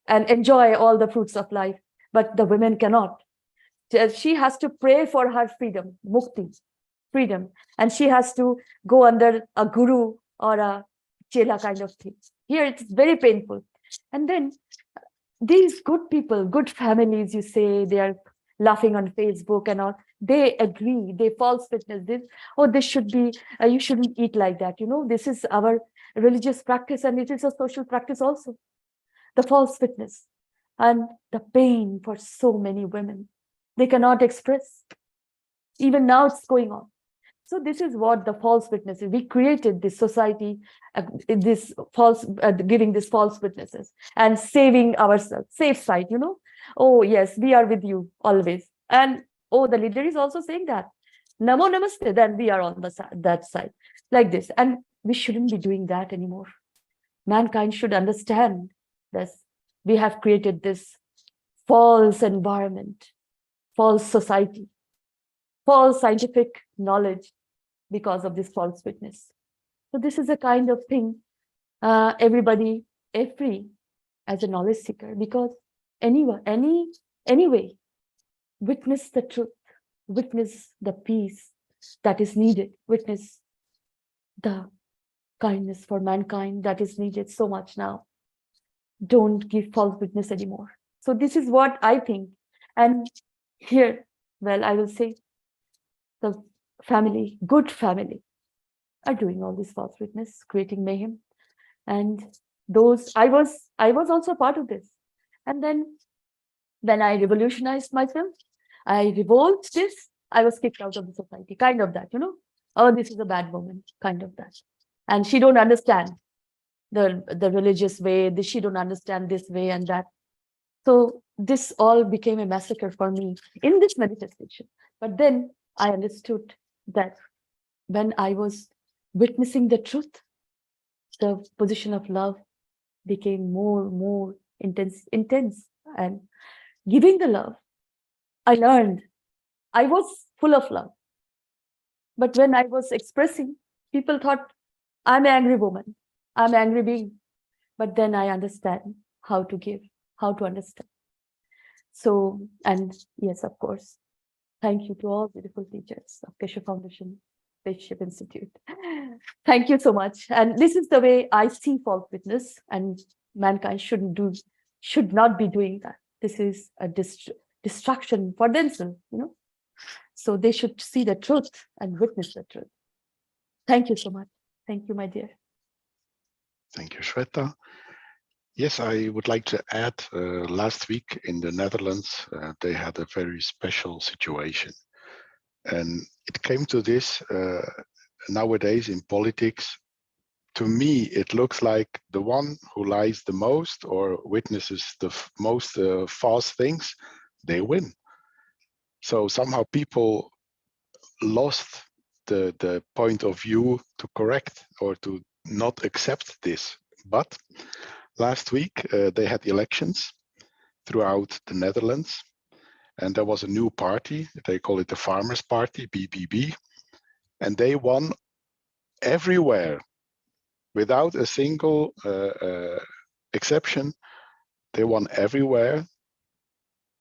and enjoy all the fruits of life, but the women cannot. She has to pray for her freedom, mukti, freedom, and she has to go under a guru or a chela kind of thing. Here it's very painful. And then these good people, good families, you say, they are laughing on Facebook and all, they agree, they false witness this, oh, this should be, you shouldn't eat like that, this is our religious practice, and it is a social practice also. The false witness and the pain for so many women, they cannot express. Even now it's going on. So this is what the false witness is. We created this society, this false, giving these false witnesses and saving ourselves, safe side, Oh yes, we are with you always. And oh, the leader is also saying that. Namo namaste, then we are on that side, like this. And we shouldn't be doing that anymore. Mankind should understand this. We have created this false environment, false society, false scientific knowledge because of this false witness. So this is a kind of thing everybody, as a knowledge seeker, because anyway, witness the truth, witness the peace that is needed, witness the kindness for mankind that is needed so much now. Don't give false witness anymore. So this is what I think. And here, well, I will say the family, good family, are doing all this false witness, creating mayhem. And those, I was also part of this. And then when I revolutionized myself, I revolted this, I was kicked out of the society, kind of that, oh, this is a bad woman, kind of that. And she don't understand the religious way, she don't understand this way and that. So this all became a massacre for me in this manifestation. But then I understood that when I was witnessing the truth, the position of love became more intense, and giving the love, I learned I was full of love. But when I was expressing, people thought I'm an angry woman, I'm an angry being. But then I understand how to give, how to understand. So, and yes, of course, thank you to all beautiful teachers of Keshe Foundation, Spaceship Institute. Thank you so much. And this is the way I see false witness, and mankind should not be doing that. This is a destruction for themselves, you know. So they should see the truth and witness the truth. Thank you so much. Thank you, my dear. Thank you, Shweta. Yes, I would like to add, last week in the Netherlands, they had a very special situation. And it came to this, nowadays in politics, to me, it looks like the one who lies the most or witnesses the most false things, they win. So somehow people lost the point of view to correct or to not accept this. But last week, they had elections throughout the Netherlands, and there was a new party. They call it the Farmers' Party, BBB, and they won everywhere without a single exception. They won everywhere,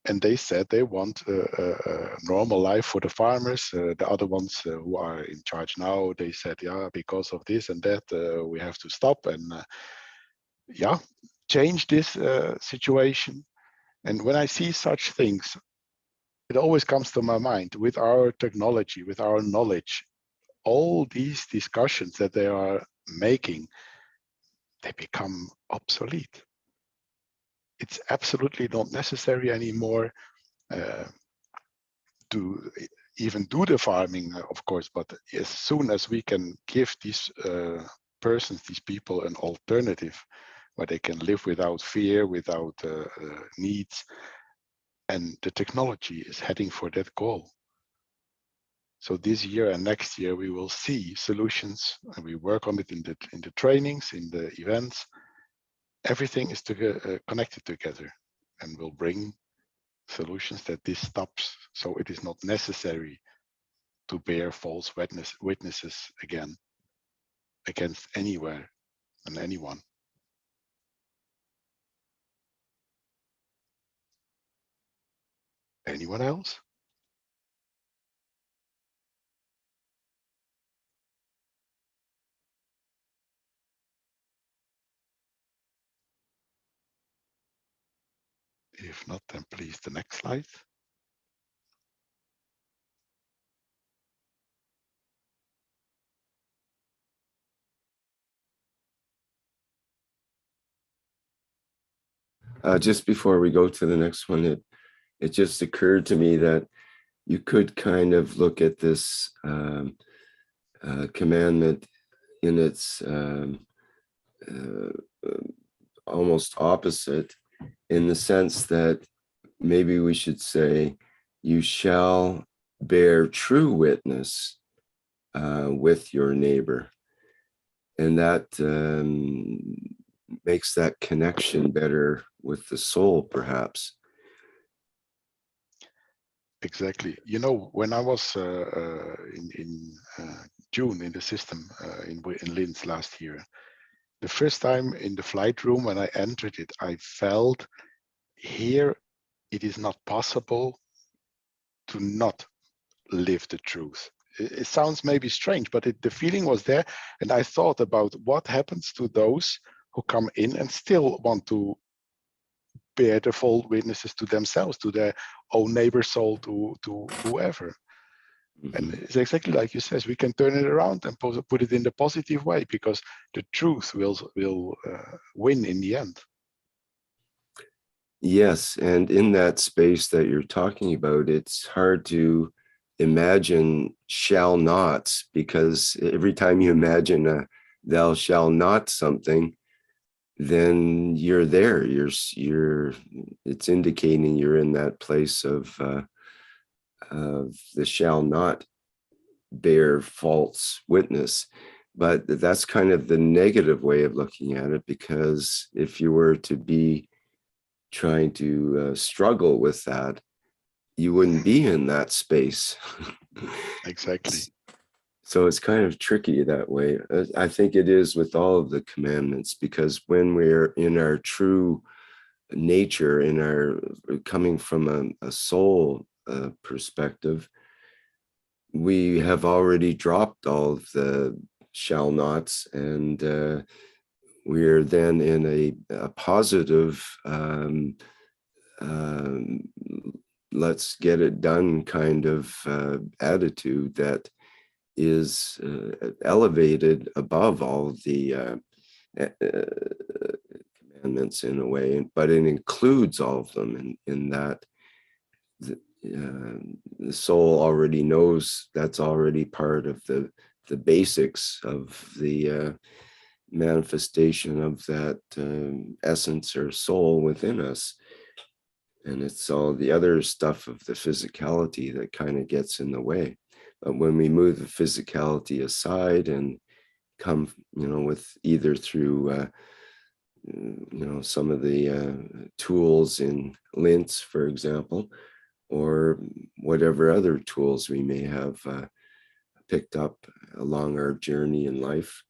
and they said they want a normal life for the farmers. The other ones who are in charge now, they said, yeah, because of this and that, we have to stop and yeah, change this situation. And when I see such things, it always comes to my mind, with our technology, with our knowledge, all these discussions that they are making, they become obsolete. It's absolutely not necessary anymore to even do the farming, of course, but as soon as we can give these persons, these people, an alternative where they can live without fear, without needs, and the technology is heading for that goal. So this year and next year, we will see solutions, and we work on it in the trainings, in the events. Everything is connected together, and will bring solutions that this stops. So it is not necessary to bear false witnesses again against anywhere and anyone. Anyone else? If not, then please the next slide. Just before we go to the next one, it just occurred to me that you could kind of look at this commandment in its almost opposite, in the sense that maybe we should say, you shall bear true witness with your neighbor. And that makes that connection better with the soul, perhaps. Exactly. You know, when I was in June in the system in Linz last year, the first time in the flight room when I entered it, I felt here it is not possible to not live the truth. It sounds maybe strange, but the feeling was there. And I thought about what happens to those who come in and still want to bear the false witnesses to themselves, to their own neighbor soul, to whoever. Mm-hmm. And it's exactly like you said, we can turn it around and put it in the positive way, because the truth will win in the end. Yes, and in that space that you're talking about, it's hard to imagine shall nots, because every time you imagine a thou shall not something, then you're there. It's indicating you're in that place of the shall not bear false witness. But that's kind of the negative way of looking at it, because if you were to be trying to struggle with that, you wouldn't be in that space. Exactly. So it's kind of tricky that way. I think it is with all of the commandments, because when we're in our true nature, in our coming from a soul perspective, we have already dropped all of the shall nots, and we're then in a positive, let's get it done kind of attitude that is elevated above all the commandments in a way, but it includes all of them in that the soul already knows that's already part of the basics of the manifestation of that essence or soul within us. And it's all the other stuff of the physicality that kind of gets in the way. But when we move the physicality aside and come, with either through, some of the tools in LINTS, for example, or whatever other tools we may have picked up along our journey in life,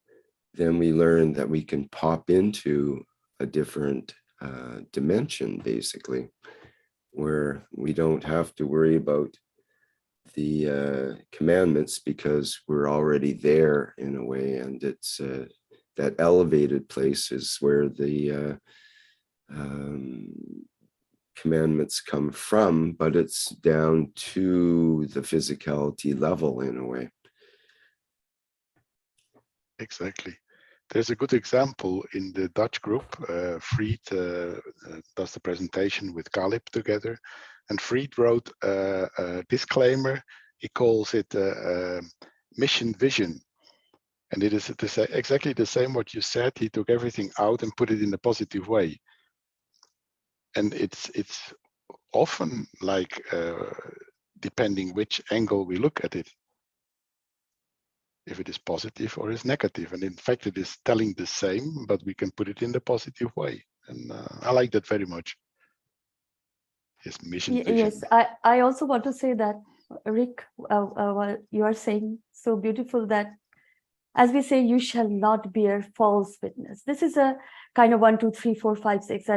then we learn that we can pop into a different dimension, basically, where we don't have to worry about the commandments because we're already there in a way. And it's that elevated place is where the commandments come from, but it's down to the physicality level in a way. Exactly. There's a good example in the Dutch group. Fried does the presentation with Galip together, and Fried wrote a disclaimer. He calls it mission vision, and it is exactly the same what you said. He took everything out and put it in a positive way, and it's often like depending which angle we look at it, if it is positive or is negative. And in fact, it is telling the same, but we can put it in the positive way. And I like that very much. His mission vision. Yes, I also want to say that, Rick, what you are saying so beautiful that, as we say, you shall not bear false witness. This is a kind of 1, 2, 3, 4, 5, 6,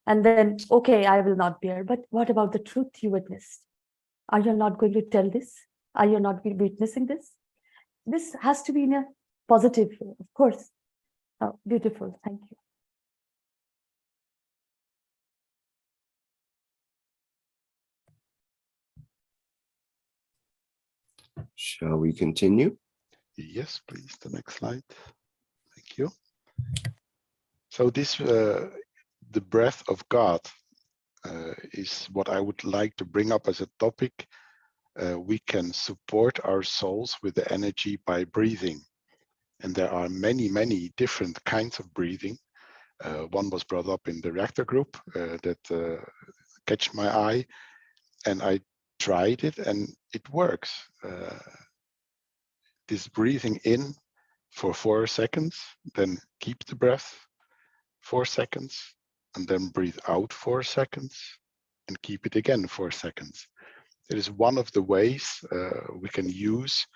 and then, okay, I will not bear. But what about the truth you witnessed? Are you not going to tell this? Are you not witnessing this? This has to be in a positive way, of course. Oh, beautiful. Thank you. Shall we continue? Yes, please. The next slide. Thank you. So this, the breath of God is what I would like to bring up as a topic. We can support our souls with the energy by breathing. And there are many, many different kinds of breathing. One was brought up in the Reactor group that catch my eye, and I tried it and it works. This breathing in for 4 seconds, then keep the breath 4 seconds, and then breathe out 4 seconds and keep it again 4 seconds. It is one of the ways we can use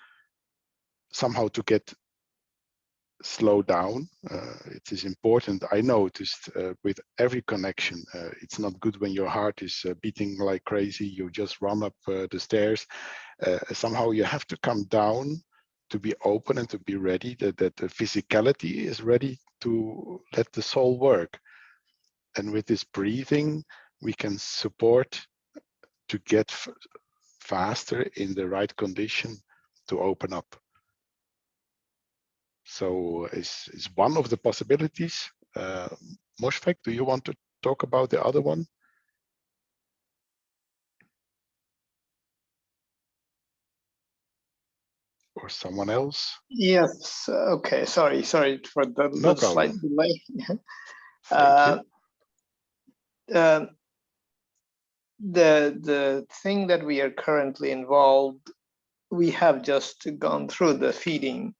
somehow to get slow down. It is important. I noticed with every connection, it's not good when your heart is beating like crazy. You just run up the stairs. Somehow you have to come down to be open and to be ready, that the physicality is ready to let the soul work. And with this breathing, we can support to get faster in the right condition to open up. So it's one of the possibilities. Mosfeq, do you want to talk about the other one? Or someone else? Yes. Okay. Sorry for the slight delay. Thank you. The thing that we are currently involved, we have just gone through the feeding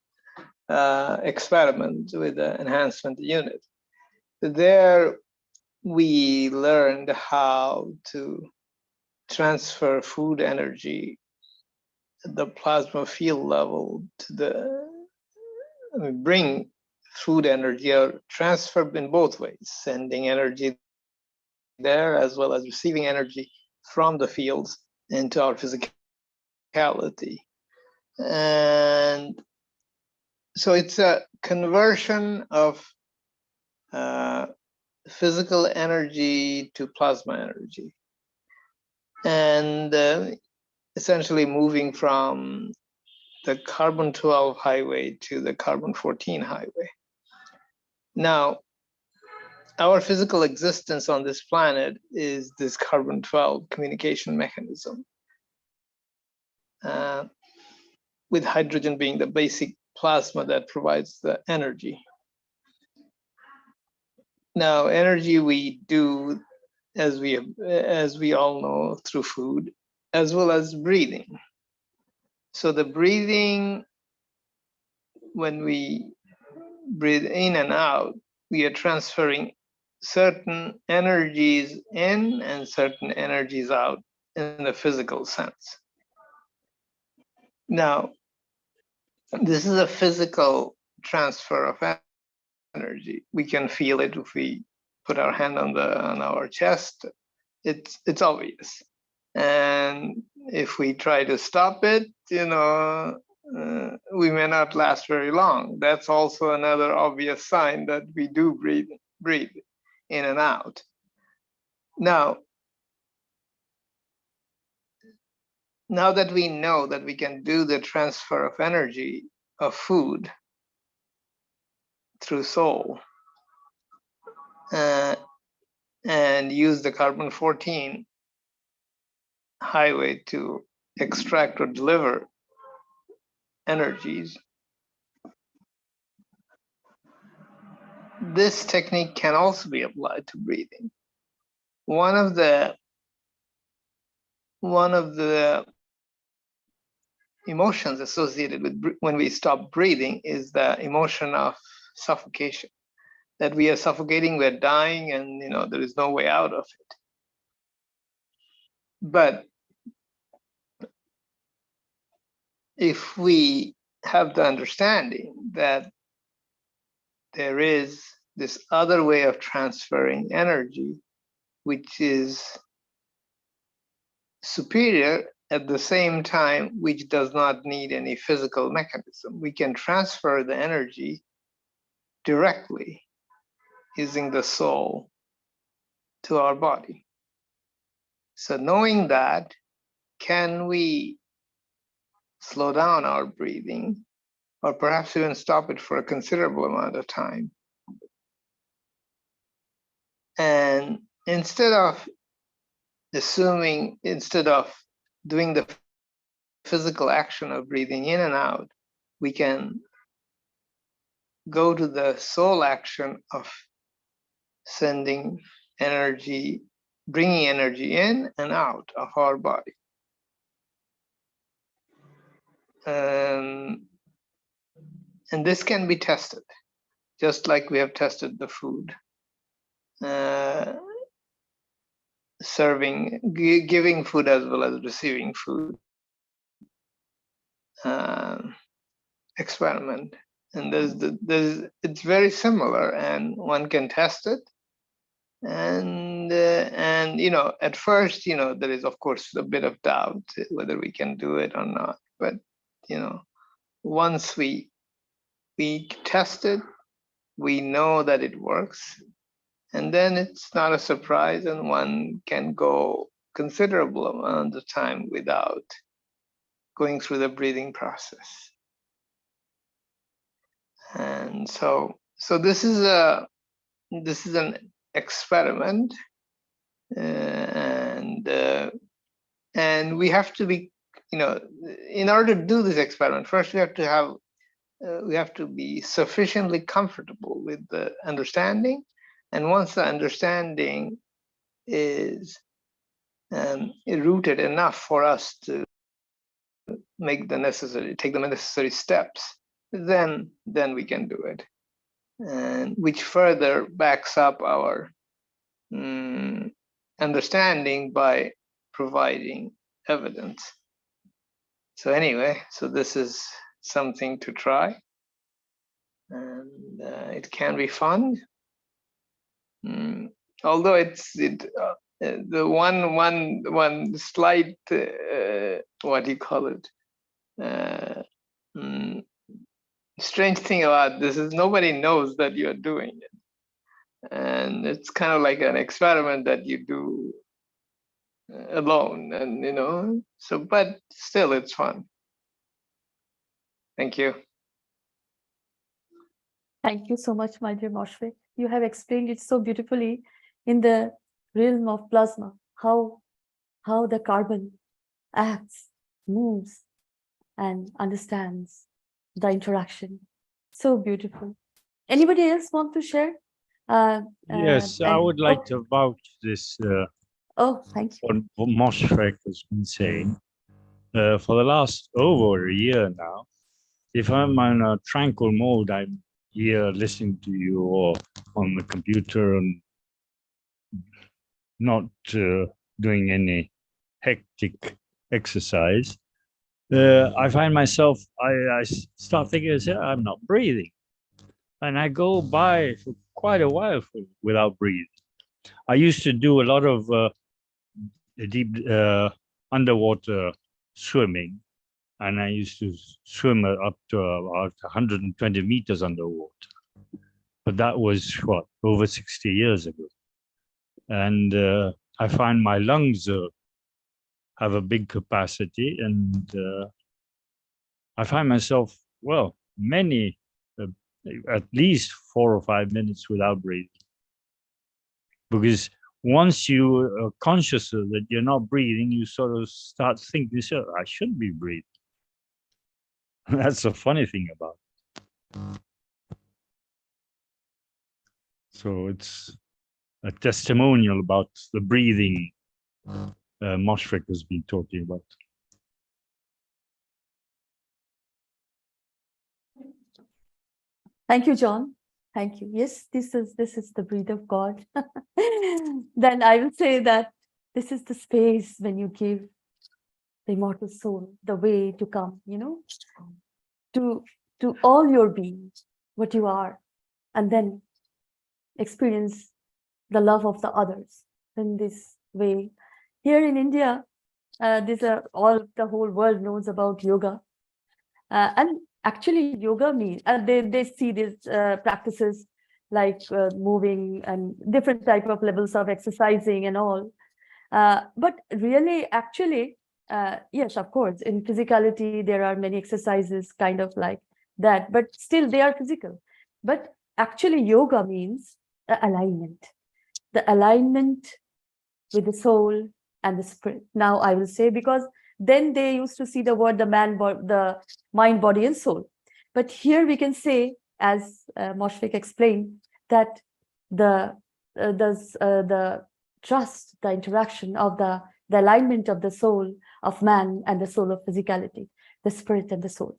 experiment with the enhancement unit. There we learned how to transfer food energy at the plasma field level to bring food energy or transfer in both ways, sending energy there as well as receiving energy from the fields into our physicality. And so it's a conversion of physical energy to plasma energy, and essentially moving from the carbon-12 highway to the carbon-14 highway. Now, our physical existence on this planet is this carbon-12 communication mechanism, with hydrogen being the basic plasma that provides the energy. Now, energy we do, as we all know, through food, as well as breathing. So the breathing, when we breathe in and out, we are transferring certain energies in and certain energies out in the physical sense. Now, this is a physical transfer of energy. We can feel it if we put our hand on our chest. It's obvious. And if we try to stop it, we may not last very long. That's also another obvious sign that we do breathe in and out. Now that we know that we can do the transfer of energy of food through soul, and use the carbon-14 highway to extract or deliver energies, this technique can also be applied to breathing. One of the emotions associated with when we stop breathing is the emotion of suffocation, that we are suffocating, we're dying, and there is no way out of it. But if we have the understanding that there is this other way of transferring energy, which is superior at the same time, which does not need any physical mechanism, we can transfer the energy directly using the soul to our body. So knowing that, can we slow down our breathing, or perhaps even stop it for a considerable amount of time? And instead of doing the physical action of breathing in and out, we can go to the soul action of sending energy, bringing energy in and out of our body. And this can be tested, just like we have tested the food. Giving food as well as receiving food experiment, and it's very similar, and one can test it. And at first, there is of course a bit of doubt whether we can do it or not. But once we test it, we know that it works. And then it's not a surprise, and one can go considerable amount of time without going through the breathing process. And so this is an experiment, and we have to be, in order to do this experiment, first we have to be sufficiently comfortable with the understanding. And once the understanding is rooted enough for us to take the necessary steps, then we can do it, and which further backs up our understanding by providing evidence. So anyway, so this is something to try, and it can be fun. Although the one slight what do you call it, strange thing about this is nobody knows that you're doing it. And it's kind of like an experiment that you do alone, and so, but still it's fun. Thank you. Thank you so much, my dear Moshfik. You have explained it so beautifully in the realm of plasma, how the carbon acts, moves, and understands the interaction. So beautiful. Anybody else want to share? Yes, I would like to vouch this Oh, thank you. what Moshfek has been saying. For the last over a year now, if I'm in a tranquil mode, I'm here listening to you or on the computer and not doing any hectic exercise. I find myself, I start thinking, I'm not breathing. And I go by for quite a while without breathing. I used to do a lot of deep underwater swimming, and I used to swim up to about 120 meters underwater. But that was what, over 60 years ago. And I find my lungs have a big capacity, and I find myself, well, at least 4 or 5 minutes without breathing. Because once you are conscious that you're not breathing, you sort of start thinking, I should be breathing. That's the funny thing about it. So it's a testimonial about the breathing Moshfik has been talking about. Thank you, John. Thank you. Yes, this is the breath of God. Then I will say that this is the space when you give the immortal soul the way to come, to all your being, what you are, and then experience the love of the others in this way. Here in India, the whole world knows about yoga, and actually yoga means they see these practices like moving and different type of levels of exercising and all, but really actually yes, of course, in physicality there are many exercises kind of like that, but still they are physical. But actually yoga means alignment, the alignment with the soul and the spirit. Now I will say, because then they used to see the word the mind, body, and soul. But here we can say, as Moshfik explained, that the trust, the interaction of the alignment of the soul of man and the soul of physicality, the spirit and the soul,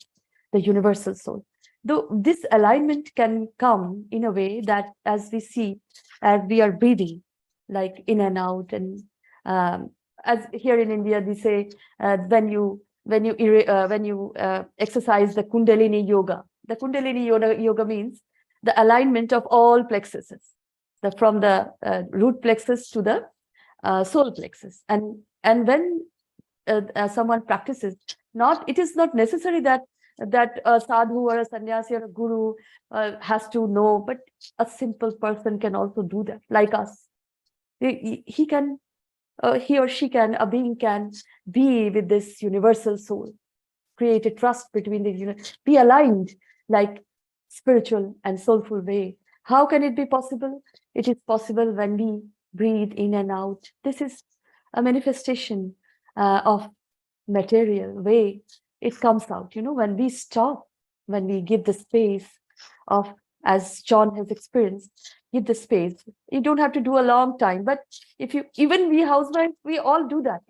the universal soul. Though this alignment can come in a way that, as we see, as we are breathing, like in and out, and as here in India, we say when you exercise the Kundalini yoga. The Kundalini yoga means the alignment of all plexuses, from the root plexus to the solar plexus. And when someone practices, it is not necessary that a sadhu or a sannyasi or a guru has to know, but a simple person can also do that, like us. He can, he or she can, a being can be with this universal soul, create a trust between the, be aligned like spiritual and soulful way. How can it be possible? It is possible when we breathe in and out. This is a manifestation of material way. It comes out, when we stop, when we give the space of, as John has experienced, give the space. You don't have to do a long time, but if you, even we housewives, we all do that,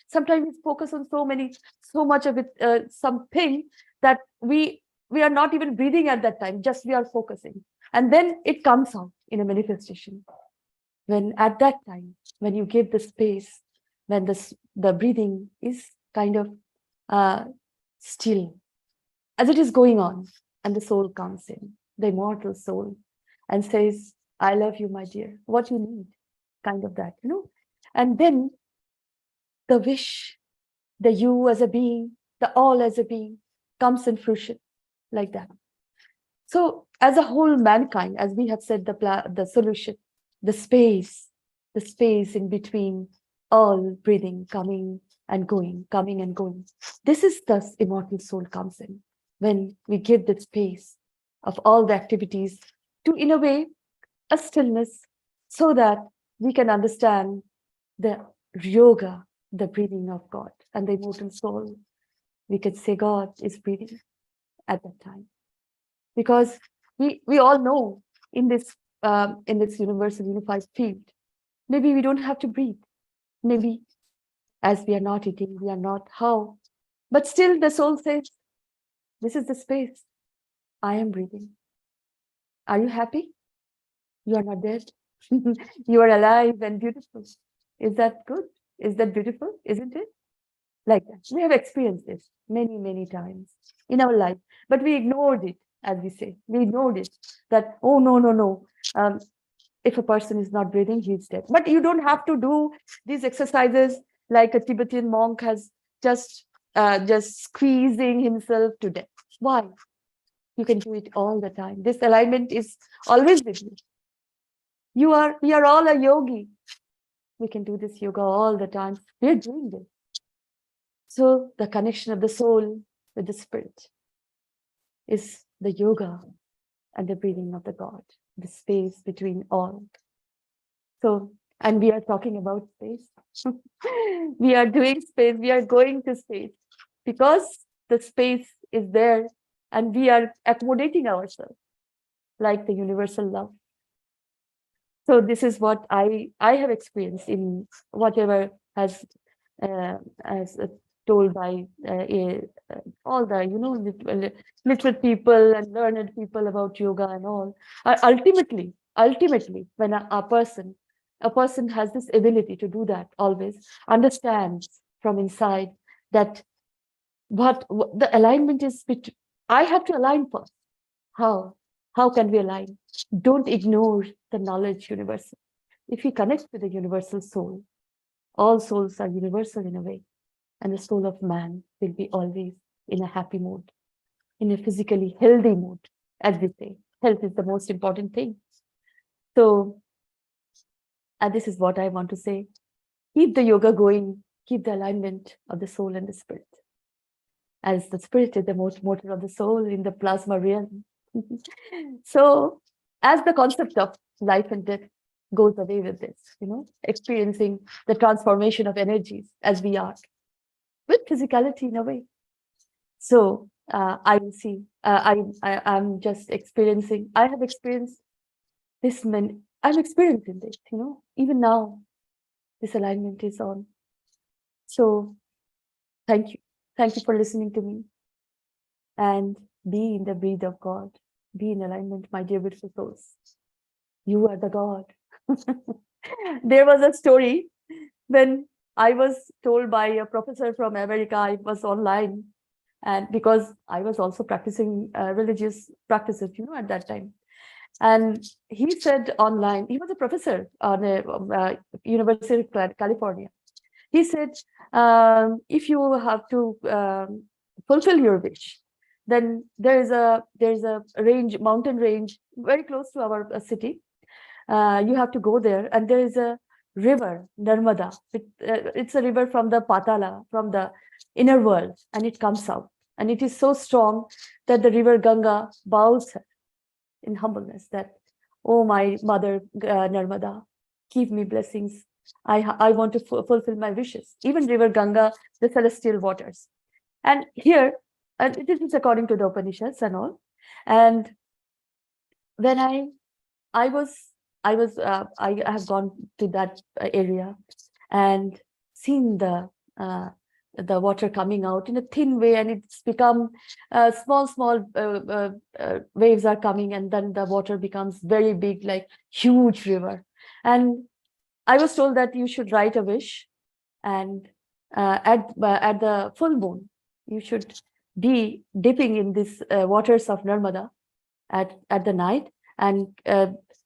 sometimes we focus on so much of it, something that we are not even breathing at that time, just we are focusing. And then it comes out in a manifestation. When at that time, when you give the space, when the breathing is kind of still, as it is going on, and the soul comes in, the immortal soul, and says, I love you, my dear, what you need, kind of that, and then the wish, the you as a being, the all as a being comes in fruition like that. So as a whole mankind, as we have said, the solution, the space in between all breathing, coming and going, coming and going. This is the immortal soul comes in, when we give the space of all the activities to, in a way, a stillness, so that we can understand the yoga, the breathing of God and the immortal soul. We could say God is breathing at that time, because we all know in this universal unified field, maybe we don't have to breathe. Maybe as we are not eating, we are not how, but still the soul says, this is the space. I am breathing. Are you happy? You are not dead. You are alive and beautiful. Is that good? Is that beautiful? Isn't it? Like that. We have experienced this many, many times in our life, but we ignored it, as we say. We ignored it, that, oh, no. If a person is not breathing, he's dead. But you don't have to do these exercises like a Tibetan monk has just squeezing himself to death. Why? You can do it all the time. This alignment is always with you. We are all a yogi. We can do this yoga all the time. We are doing this. So the connection of the soul with the spirit is the yoga and the breathing of the God, the space between all. So, and we are talking about space. We are doing space. We are going to space because the space is there and we are accommodating ourselves like the universal love. So this is what I have experienced in whatever has told by all the literate people and learned people about yoga and all. Ultimately, when a person has this ability to do that, always understands from inside that what the alignment is. I have to align first. How can we align? Don't ignore the knowledge universal. If we connect with the universal soul, all souls are universal in a way, and the soul of man will be always in a happy mood, in a physically healthy mood, as we say. Health is the most important thing. So, and this is what I want to say. Keep the yoga going, keep the alignment of the soul and the spirit. As the spirit is the motor of the soul in the plasma realm. So, as the concept of life and death goes away with this, experiencing the transformation of energies as we are, with physicality in a way. So I will see. I'm just experiencing. I have experienced this. I'm experiencing this. Even now, this alignment is on. So, thank you for listening to me, and be in the breath of God. Be in alignment, my dear beautiful souls. You are the God. There was a story when I was told by a professor from America. I was online, and because I was also practicing religious practices, at that time. And he said online, he was a professor on a University of California. He said, if you have to fulfill your wish, then there's a mountain range very close to our city. You have to go there, and there is a river, Narmada. It's a river from the Patala, from the inner world, and it comes out. And it is so strong that the river Ganga bows her in humbleness that, oh, my mother Narmada, give me blessings. I want to fulfill my wishes. Even river Ganga, the celestial waters. And here, and this is according to the Upanishads and all. And when I have gone to that area and seen the water coming out in a thin way, and it's become small waves are coming, and then the water becomes very big, like huge river. And I was told that you should write a wish, and at the full moon, you should be dipping in these waters of Narmada at the night, and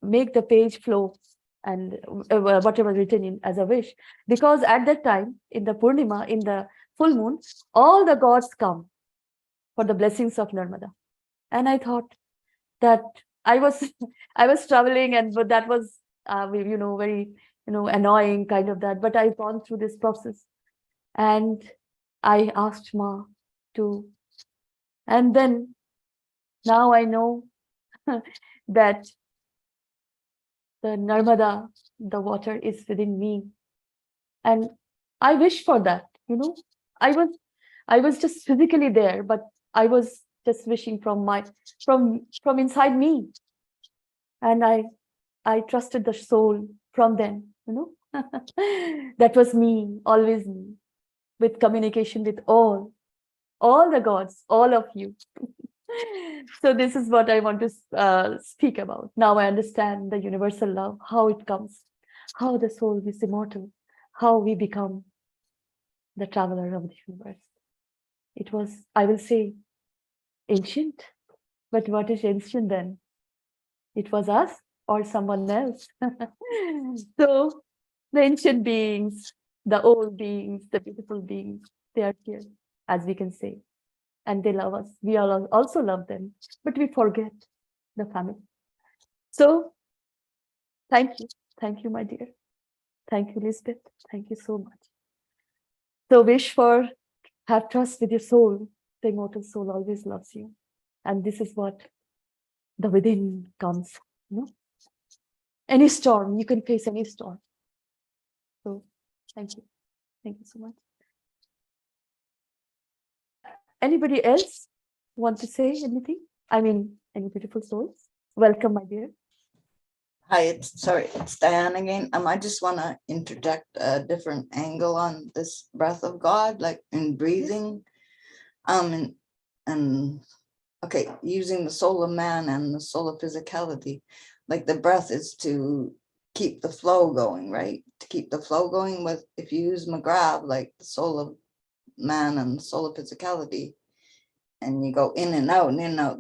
make the page flow, and whatever written in as a wish. Because at that time, in the Purnima, in the full moon, all the gods come for the blessings of Narmada. And I thought that I was traveling, and that was very, annoying kind of that. But I've gone through this process, and I asked Ma to, and then now I know that the Narmada, the water is within me, and I wish for that. I was just physically there, but I was just wishing from inside me, and I trusted the soul from them. That was me, always me, with communication with all the gods, all of you. So this is what I want to speak about. Now I understand the universal love, how it comes, how the soul is immortal, how we become the traveler of the universe. It was, I will say, ancient, but what is ancient then? It was us or someone else. So the ancient beings, the old beings, the beautiful beings, they are here, as we can say, and they love us. We all also love them, but we forget the family. So thank you, my dear. Thank you, Lisbeth. Thank you so much. So have trust with your soul. The immortal soul always loves you, and this is what the within comes. Any storm, you can face any storm. So thank you so much. Anybody else want to say anything? I mean, any beautiful souls? Welcome, my dear. Hi, it's Diane again. I just want to interject a different angle on this breath of God, like in breathing. Okay, using the soul of man and the soul of physicality, like the breath is to keep the flow going, right? To keep the flow going with, if you use McGrath, like the soul of man and the soul of physicality, and you go in and out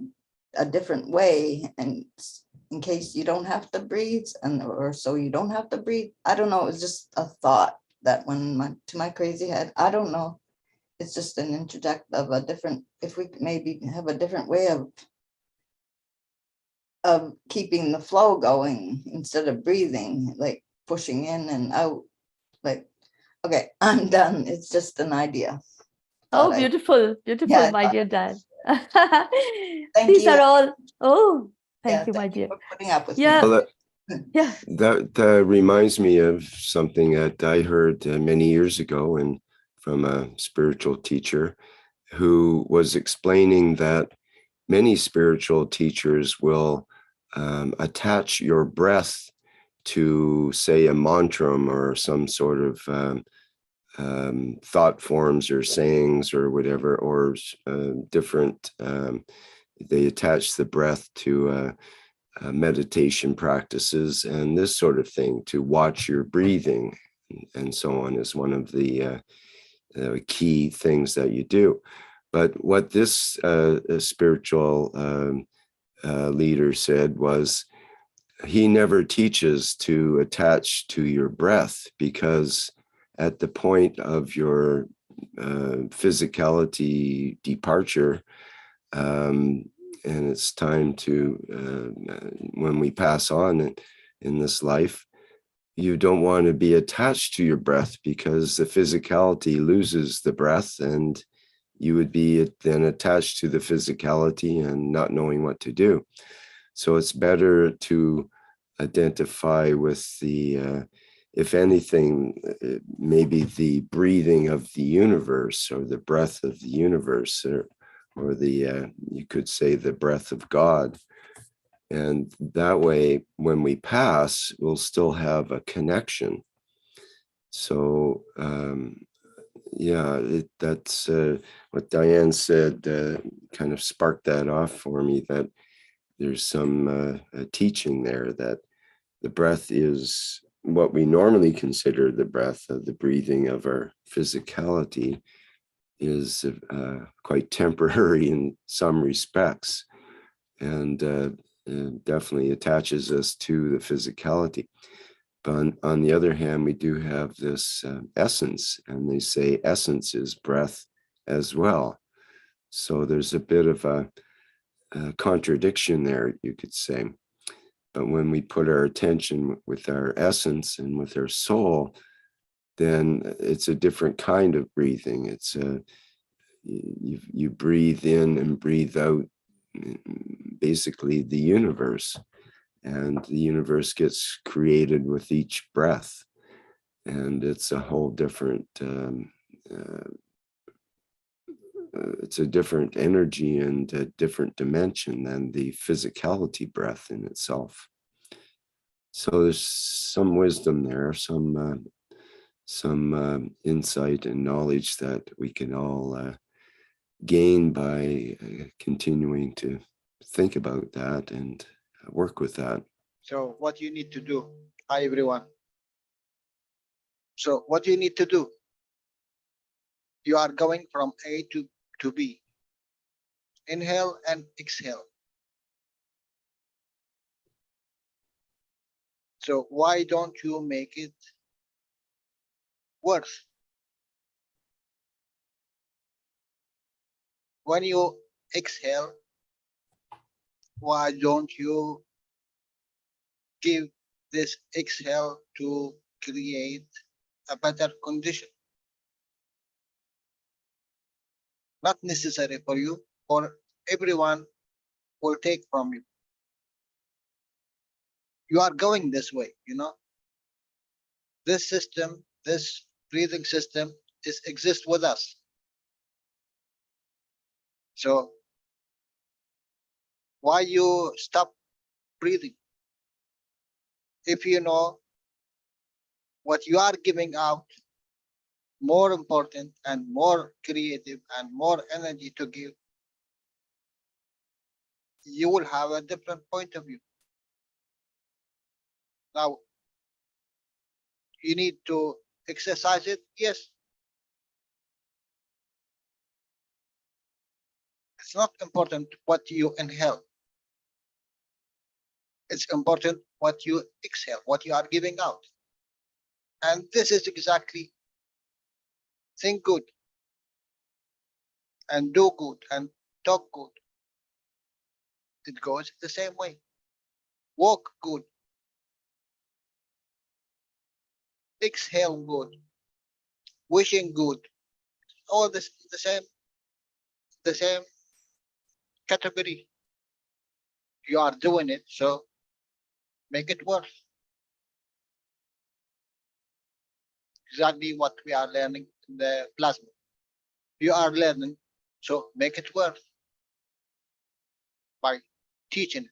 a different way, and in case you don't have to breathe, or so you don't have to breathe. I don't know, it's just a thought that went to my crazy head. I don't know. It's just an interject of a different, if we maybe have a different way of keeping the flow going instead of breathing, like pushing in and out. Like, okay, I'm done. It's just an idea. Oh, beautiful, Yeah, my dear Dad. Thank These you. are all, oh, thank Yeah, you, my dear. for putting up with Yeah. me. Yeah. That reminds me of something that I heard many years ago, and from a spiritual teacher who was explaining that many spiritual teachers will attach your breath to, say, a mantra or some sort of thought forms or sayings or whatever, or different, they attach the breath to meditation practices and this sort of thing, to watch your breathing and so on, is one of the key things that you do. But what this spiritual leader said was, he never teaches to attach to your breath, because at the point of your physicality departure, and it's time to, when we pass on in this life, you don't want to be attached to your breath, because the physicality loses the breath, and you would be then attached to the physicality and not knowing what to do. So it's better to identify with the, if anything, maybe the breathing of the universe, or the breath of the universe, or the, you could say, the breath of God. And that way, when we pass, we'll still have a connection. So, yeah, that's what Diane said, kind of sparked that off for me, that there's some teaching there that the breath is what we normally consider the breath of the breathing of our physicality, is quite temporary in some respects, and definitely attaches us to the physicality. But on the other hand, we do have this essence, and they say essence is breath as well. So there's a bit of a contradiction there, you could say. But when we put our attention with our essence and with our soul, then it's a different kind of breathing. It's you breathe in and breathe out, basically the universe, and the universe gets created with each breath, and it's a whole different it's a different energy and a different dimension than the physicality breath in itself. So there's some wisdom there, some insight and knowledge that we can all gain by continuing to think about that and work with that. So what you need to do, hi everyone. So what you need to do, you are going from A to B. Inhale and exhale. So why don't you make it worse? When you exhale, why don't you give this exhale to create a better condition? Not necessary for you, or everyone will take from you. You are going this way, you know. This system, this breathing system exists with us. So why you stop breathing? If you know what you are giving out, more important and more creative and more energy to give, you will have a different point of view. Now, you need to exercise it, yes. It's not important what you inhale. It's important what you exhale, what you are giving out. And this is exactly think good and do good and talk good. It goes the same way. Walk good. Exhale good. Wishing good. All this the same category. You are doing it, so make it worse. Exactly what we are learning in the plasma. You are learning, so make it worse by teaching it.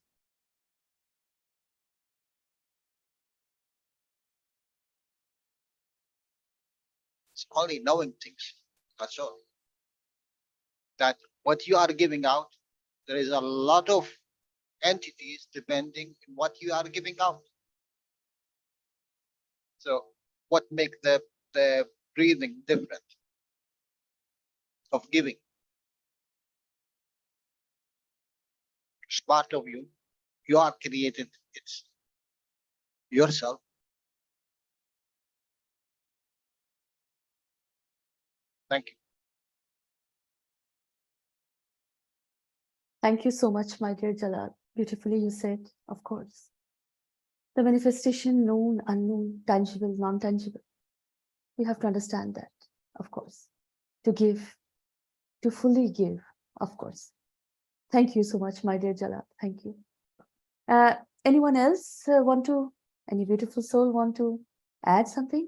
It's only knowing things. That's all. That what you are giving out, there is a lot of entities depending on what you are giving out. So what makes the breathing different of giving? It's part of you. You are created. It's yourself. Thank you. Thank you so much, my dear Jalal. Beautifully you said, of course. The manifestation, known, unknown, tangible, non-tangible. We have to understand that, of course. To give, to fully give, of course. Thank you so much, my dear Jalal. Thank you. Anyone else want to, any beautiful soul want to add something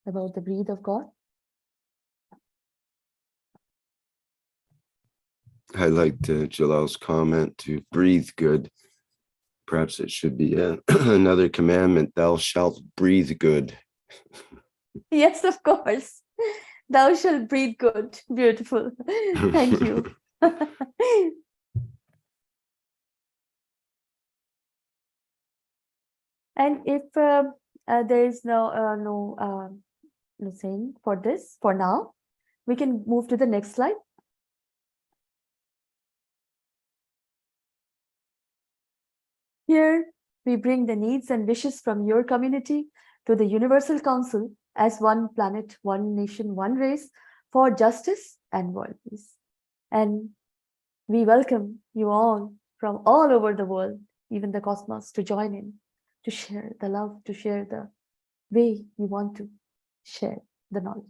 about the breath of God? I liked Jalal's comment to breathe good. Perhaps it should be another commandment, thou shalt breathe good. Yes, of course. Thou shalt breathe good. Beautiful. Thank you. And if there is no saying for this, for now, we can move to the next slide. Here, we bring the needs and wishes from your community to the Universal Council as one planet, one nation, one race for justice and world peace. And we welcome you all from all over the world even the cosmos to join in, to share the love, to share the way you want to share the knowledge.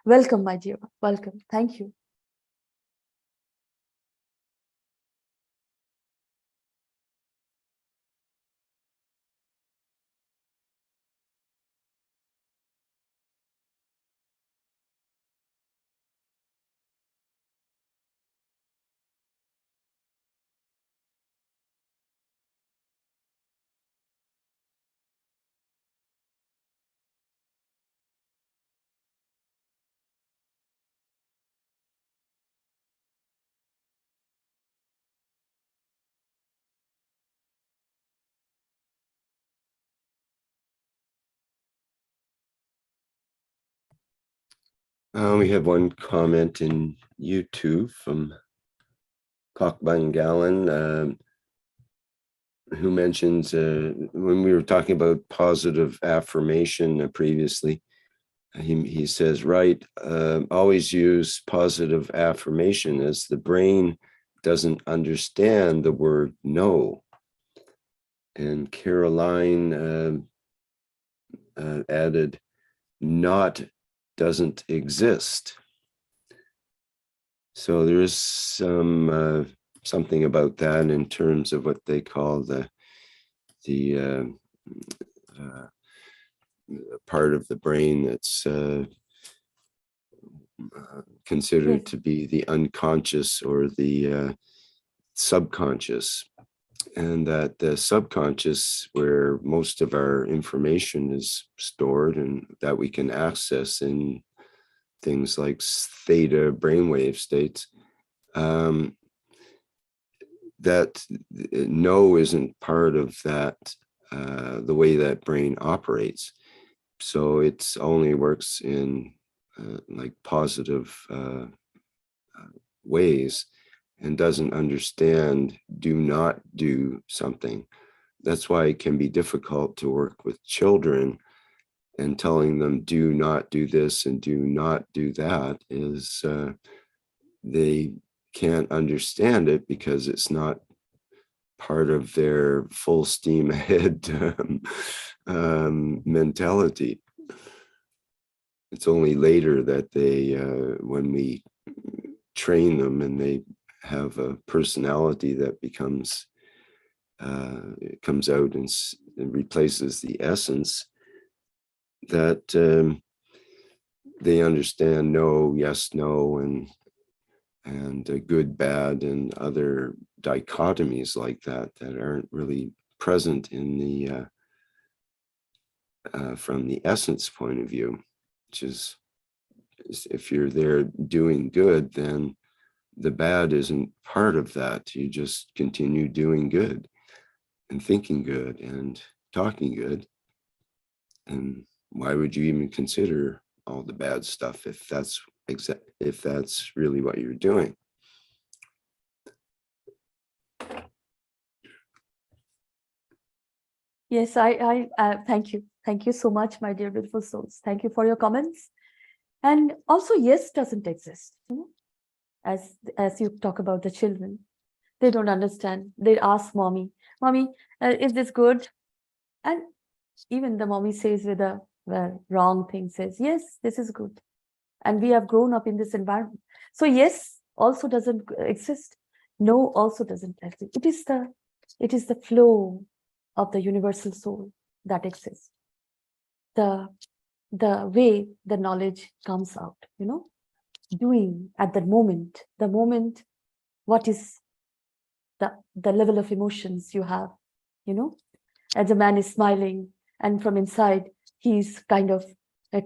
Welcome, my dear one. Welcome. Thank you. We have one comment in YouTube from Cockbun who mentions when we were talking about positive affirmation previously, he says, right, always use positive affirmation as the brain doesn't understand the word no. And Caroline added, not doesn't exist. So there is some something about that in terms of what they call the part of the brain that's considered to be the unconscious or the subconscious, and that the subconscious, where most of our information is stored and that we can access in things like theta brainwave states, that no isn't part of that, the way that brain operates. So it only works in like positive ways, and doesn't understand do not do something. That's why it can be difficult to work with children, and telling them do not do this and do not do that is they can't understand it because it's not part of their full steam ahead mentality. It's only later that they, when we train them and they have a personality that becomes, comes out and replaces the essence, that they understand no, yes, no, and good, bad, and other dichotomies like that that aren't really present in the from the essence point of view, which is if you're there doing good, then the bad isn't part of that. You just continue doing good and thinking good and talking good. And why would you even consider all the bad stuff if that's really what you're doing? Yes, I thank you. Thank you so much, my dear beautiful souls. Thank you for your comments. And also, yes doesn't exist. You know? As you talk about the children, they don't understand. They ask mommy, is this good? And even the mommy says with a wrong thing, says, yes, this is good. And we have grown up in this environment. So yes also doesn't exist. No also doesn't exist. It is the flow of the universal soul that exists. The way the knowledge comes out, you know, doing at the moment, what is the level of emotions you have, you know, as a man is smiling and from inside he's kind of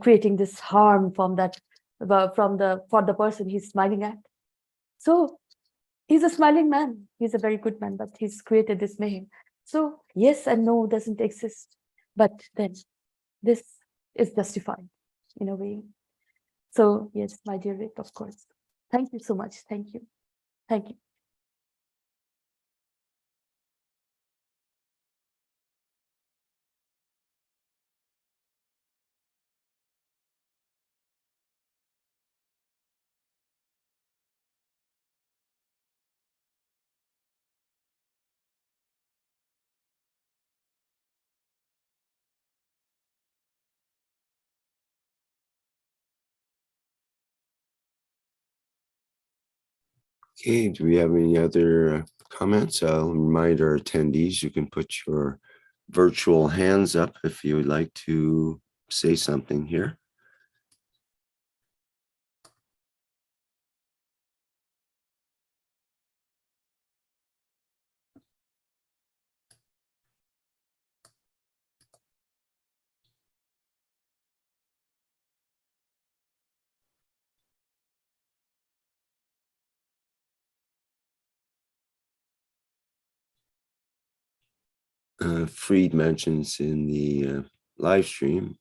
creating this harm from that, for the person he's smiling at. So he's a smiling man, he's a very good man, but he's created this mayhem. So yes and no doesn't exist, but then this is justified in a way. So yes, my dear Rick, of course. Thank you so much. Thank you. Thank you. Okay, do we have any other comments? I'll remind our attendees, you can put your virtual hands up if you would like to say something here. Fried mentions in the live stream,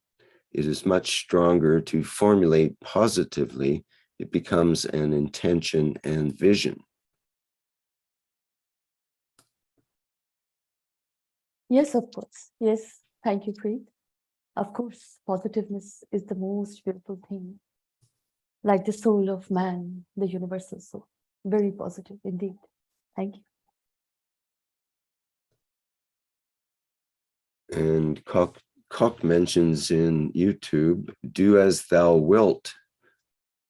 it is much stronger to formulate positively. It becomes an intention and vision. Yes, of course. Yes, thank you, Preet. Of course, positiveness is the most beautiful thing. Like the soul of man, the universal soul. Very positive indeed. Thank you. And Cock mentions in YouTube, do as thou wilt.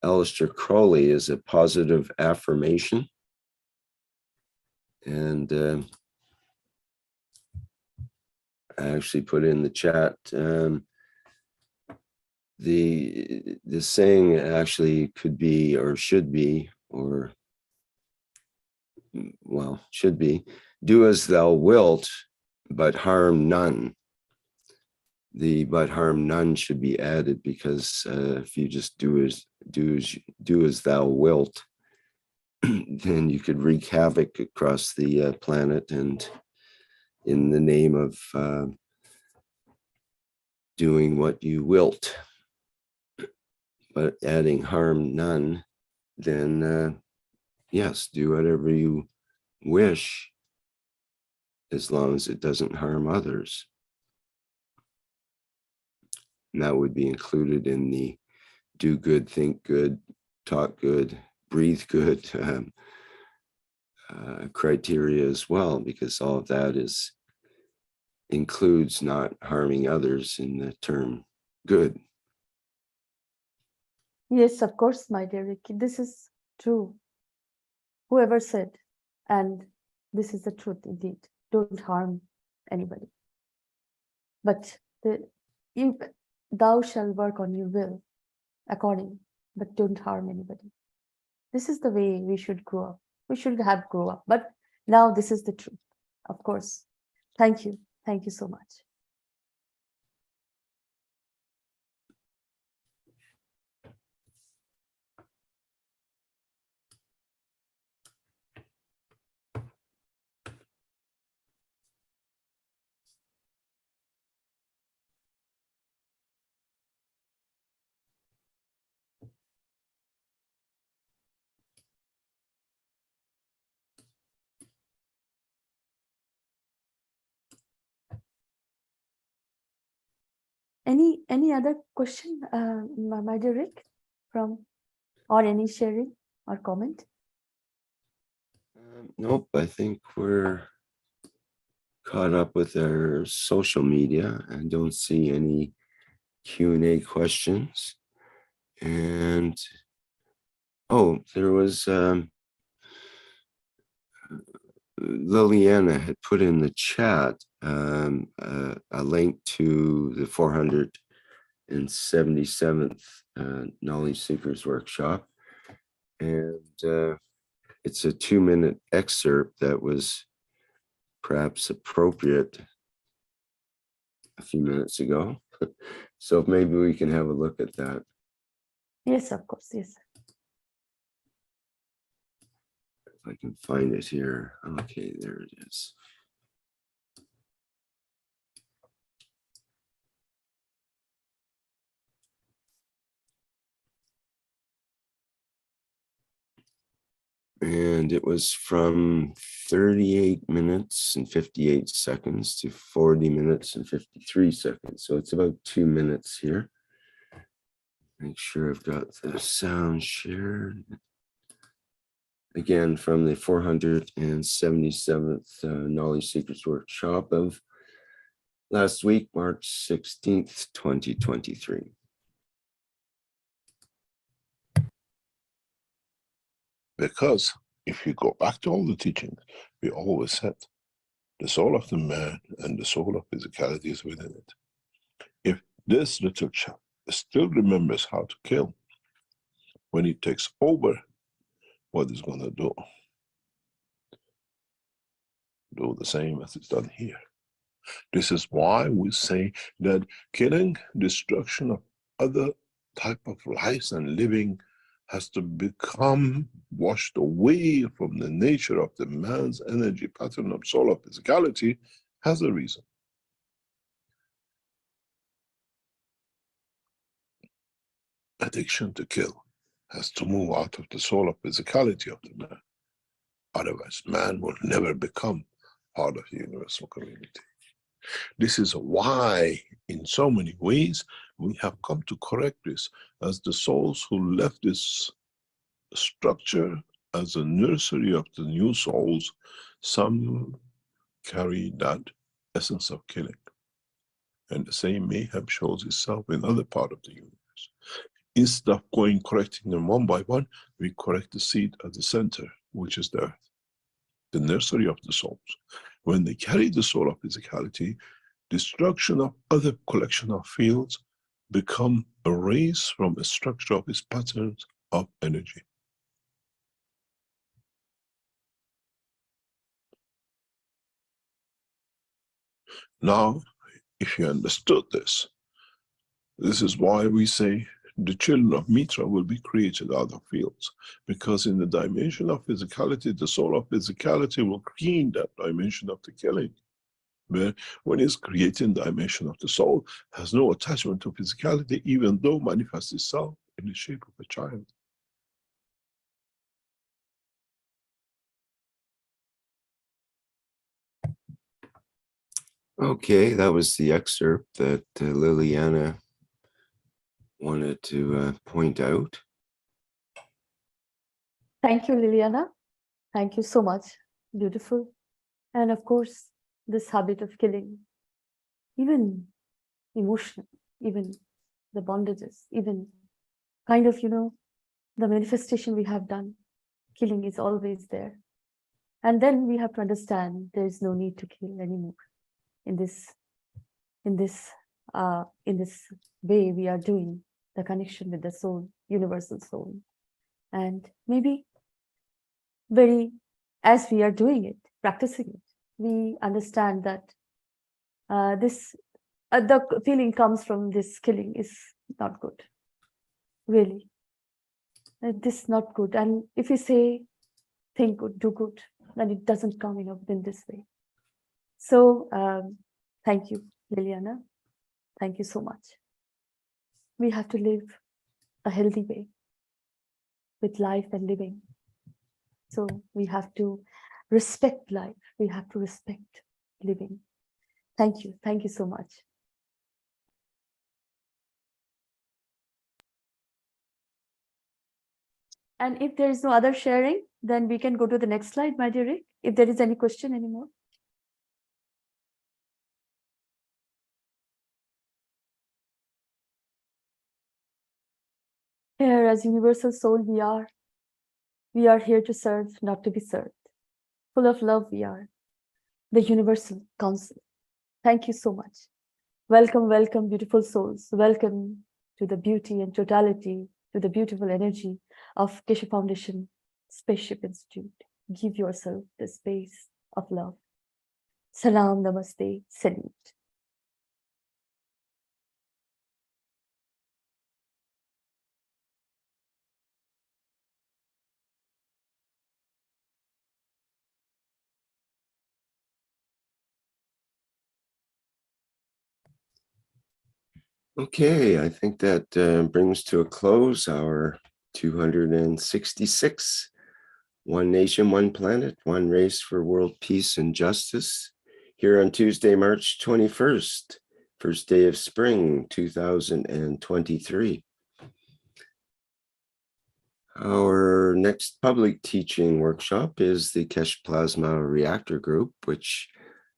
Aleister Crowley is a positive affirmation. And I actually put in the chat, the saying actually could be, or should be, or well, should be, do as thou wilt, but harm none. The but harm none should be added, because if you just do as thou wilt, then you could wreak havoc across the planet, and in the name of doing what you wilt. But adding harm none, then yes, do whatever you wish, as long as it doesn't harm others. And that would be included in the do good, think good, talk good, breathe good criteria as well, because all of that includes not harming others in the term good. Yes, of course, my dear Ricky. This is true. Whoever said, and this is the truth indeed. Don't harm anybody. But thou shalt work on your will according, but don't harm anybody. This is the way we should grow up. We should have grown up. But now this is the truth, of course. Thank you. Thank you so much. Any other question, my dear Rick, from, or any sharing or comment? Nope, I think we're caught up with our social media and don't see any Q&A questions. And oh, there was Liliana had put in the chat a link to the 477th Knowledge Seekers Workshop. And it's a 2-minute excerpt that was perhaps appropriate a few minutes ago. So maybe we can have a look at that. Yes, of course, yes. If I can find it here. Okay, there it is. And it was from 38 minutes and 58 seconds to 40 minutes and 53 seconds. So it's about 2 minutes here. Make sure I've got the sound shared. Again, from the 477th Knowledge Seekers Workshop of last week, March 16th, 2023. Because if you go back to all the teachings, we always said the soul of the man and the soul of physicality is within it. If this little chap still remembers how to kill, when he takes over, what is going to do? Do the same as it's done here. This is why we say that killing, destruction of other type of lives and living has to become washed away from the nature of the man's energy pattern of soul of physicality, has a reason. Addiction to kill has to move out of the soul of physicality of the man. Otherwise, man will never become part of the universal community. This is why, in so many ways, we have come to correct this, as the souls who left this structure as a nursery of the new souls, some carry that essence of killing. And the same mayhem shows itself in other part of the universe. Instead of going correcting them one by one, we correct the seed at the center, which is the earth, the nursery of the souls. When they carry the soul of physicality, destruction of other collection of fields become erased from a structure of its patterns of energy. Now, if you understood this, this is why we say the children of Mitra will be created out of fields, because in the dimension of physicality, the soul of physicality will clean that dimension of the killing. Where when it's creating dimension of the soul, has no attachment to physicality, even though manifests itself in the shape of a child. Okay, that was the excerpt that Liliana wanted to point out. Thank you, Liliana. Thank you so much. Beautiful. And of course, this habit of killing, even emotional, even the bondages, even kind of, the manifestation we have done, killing is always there. And then we have to understand there is no need to kill anymore. In this way we are doing the connection with the soul, universal soul. And maybe as we are doing it, practicing it, we understand that the feeling comes from this killing is not good, really. This is not good. And if we say think good, do good, then it doesn't come in this way. So thank you, Liliana. Thank you so much. We have to live a healthy way with life and living. So we have to respect life. We have to respect living. Thank you. Thank you so much. And if there is no other sharing, then we can go to the next slide, my dear Rick, if there is any question anymore. Here, as universal soul, we are here to serve, not to be served. Full of love, we are the universal council. Thank you so much. Welcome, welcome, beautiful souls. Welcome to the beauty and totality, to the beautiful energy of Keshe Foundation Spaceship Institute. Give yourself the space of love. Salam, namaste, salute. Okay, I think that brings to a close our 266 One Nation, One Planet, One Race for World Peace and Justice, here on Tuesday, March 21st, first day of spring, 2023. Our next public teaching workshop is the Keshe Plasma Reactor Group, which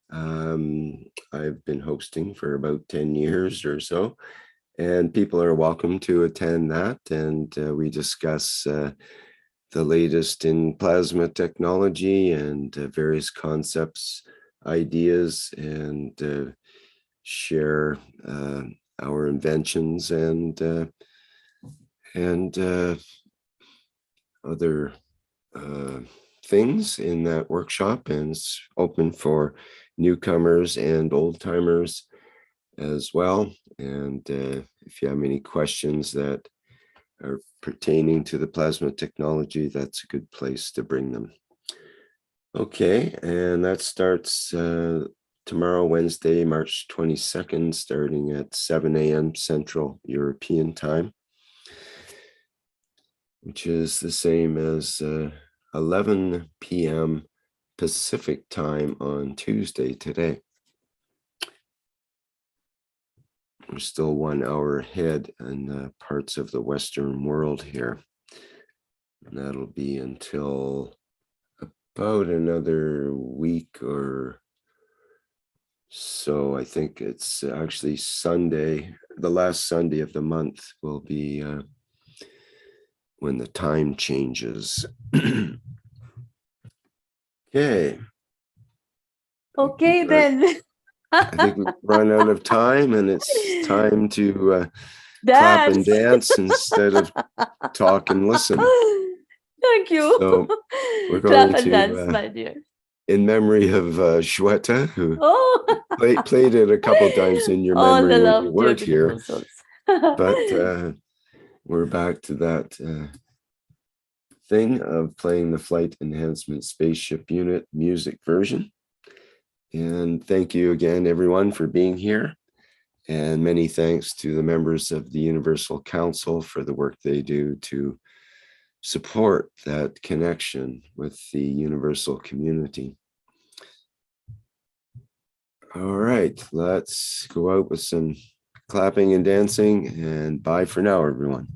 I've been hosting for about 10 years or so, and people are welcome to attend that. And we discuss the latest in plasma technology and various concepts, ideas, and share our inventions and other things in that workshop. And it's open for newcomers and old timers as well. And if you have any questions that are pertaining to the plasma technology, that's a good place to bring them. Okay, and that starts tomorrow, Wednesday, March 22nd, starting at 7 a.m. Central European Time, which is the same as 11 p.m. Pacific Time on Tuesday today. We're still 1 hour ahead in parts of the Western world here. And that'll be until about another week or so. I think it's actually Sunday, the last Sunday of the month will be when the time changes. Okay. Okay, then. I think we've run out of time, and it's time to clap and dance instead of talk and listen. Thank you. So we're Clap going and to, dance, my dear. in memory of Shweta, who played it a couple times in your All memory the when love, you dear weren't here. beautiful souls. But we're back to that thing of playing the Flight Enhancement Spaceship Unit music version. And thank you again, everyone, for being here. And many thanks to the members of the Universal Council for the work they do to support that connection with the universal community. All right, let's go out with some clapping and dancing, and bye for now, everyone.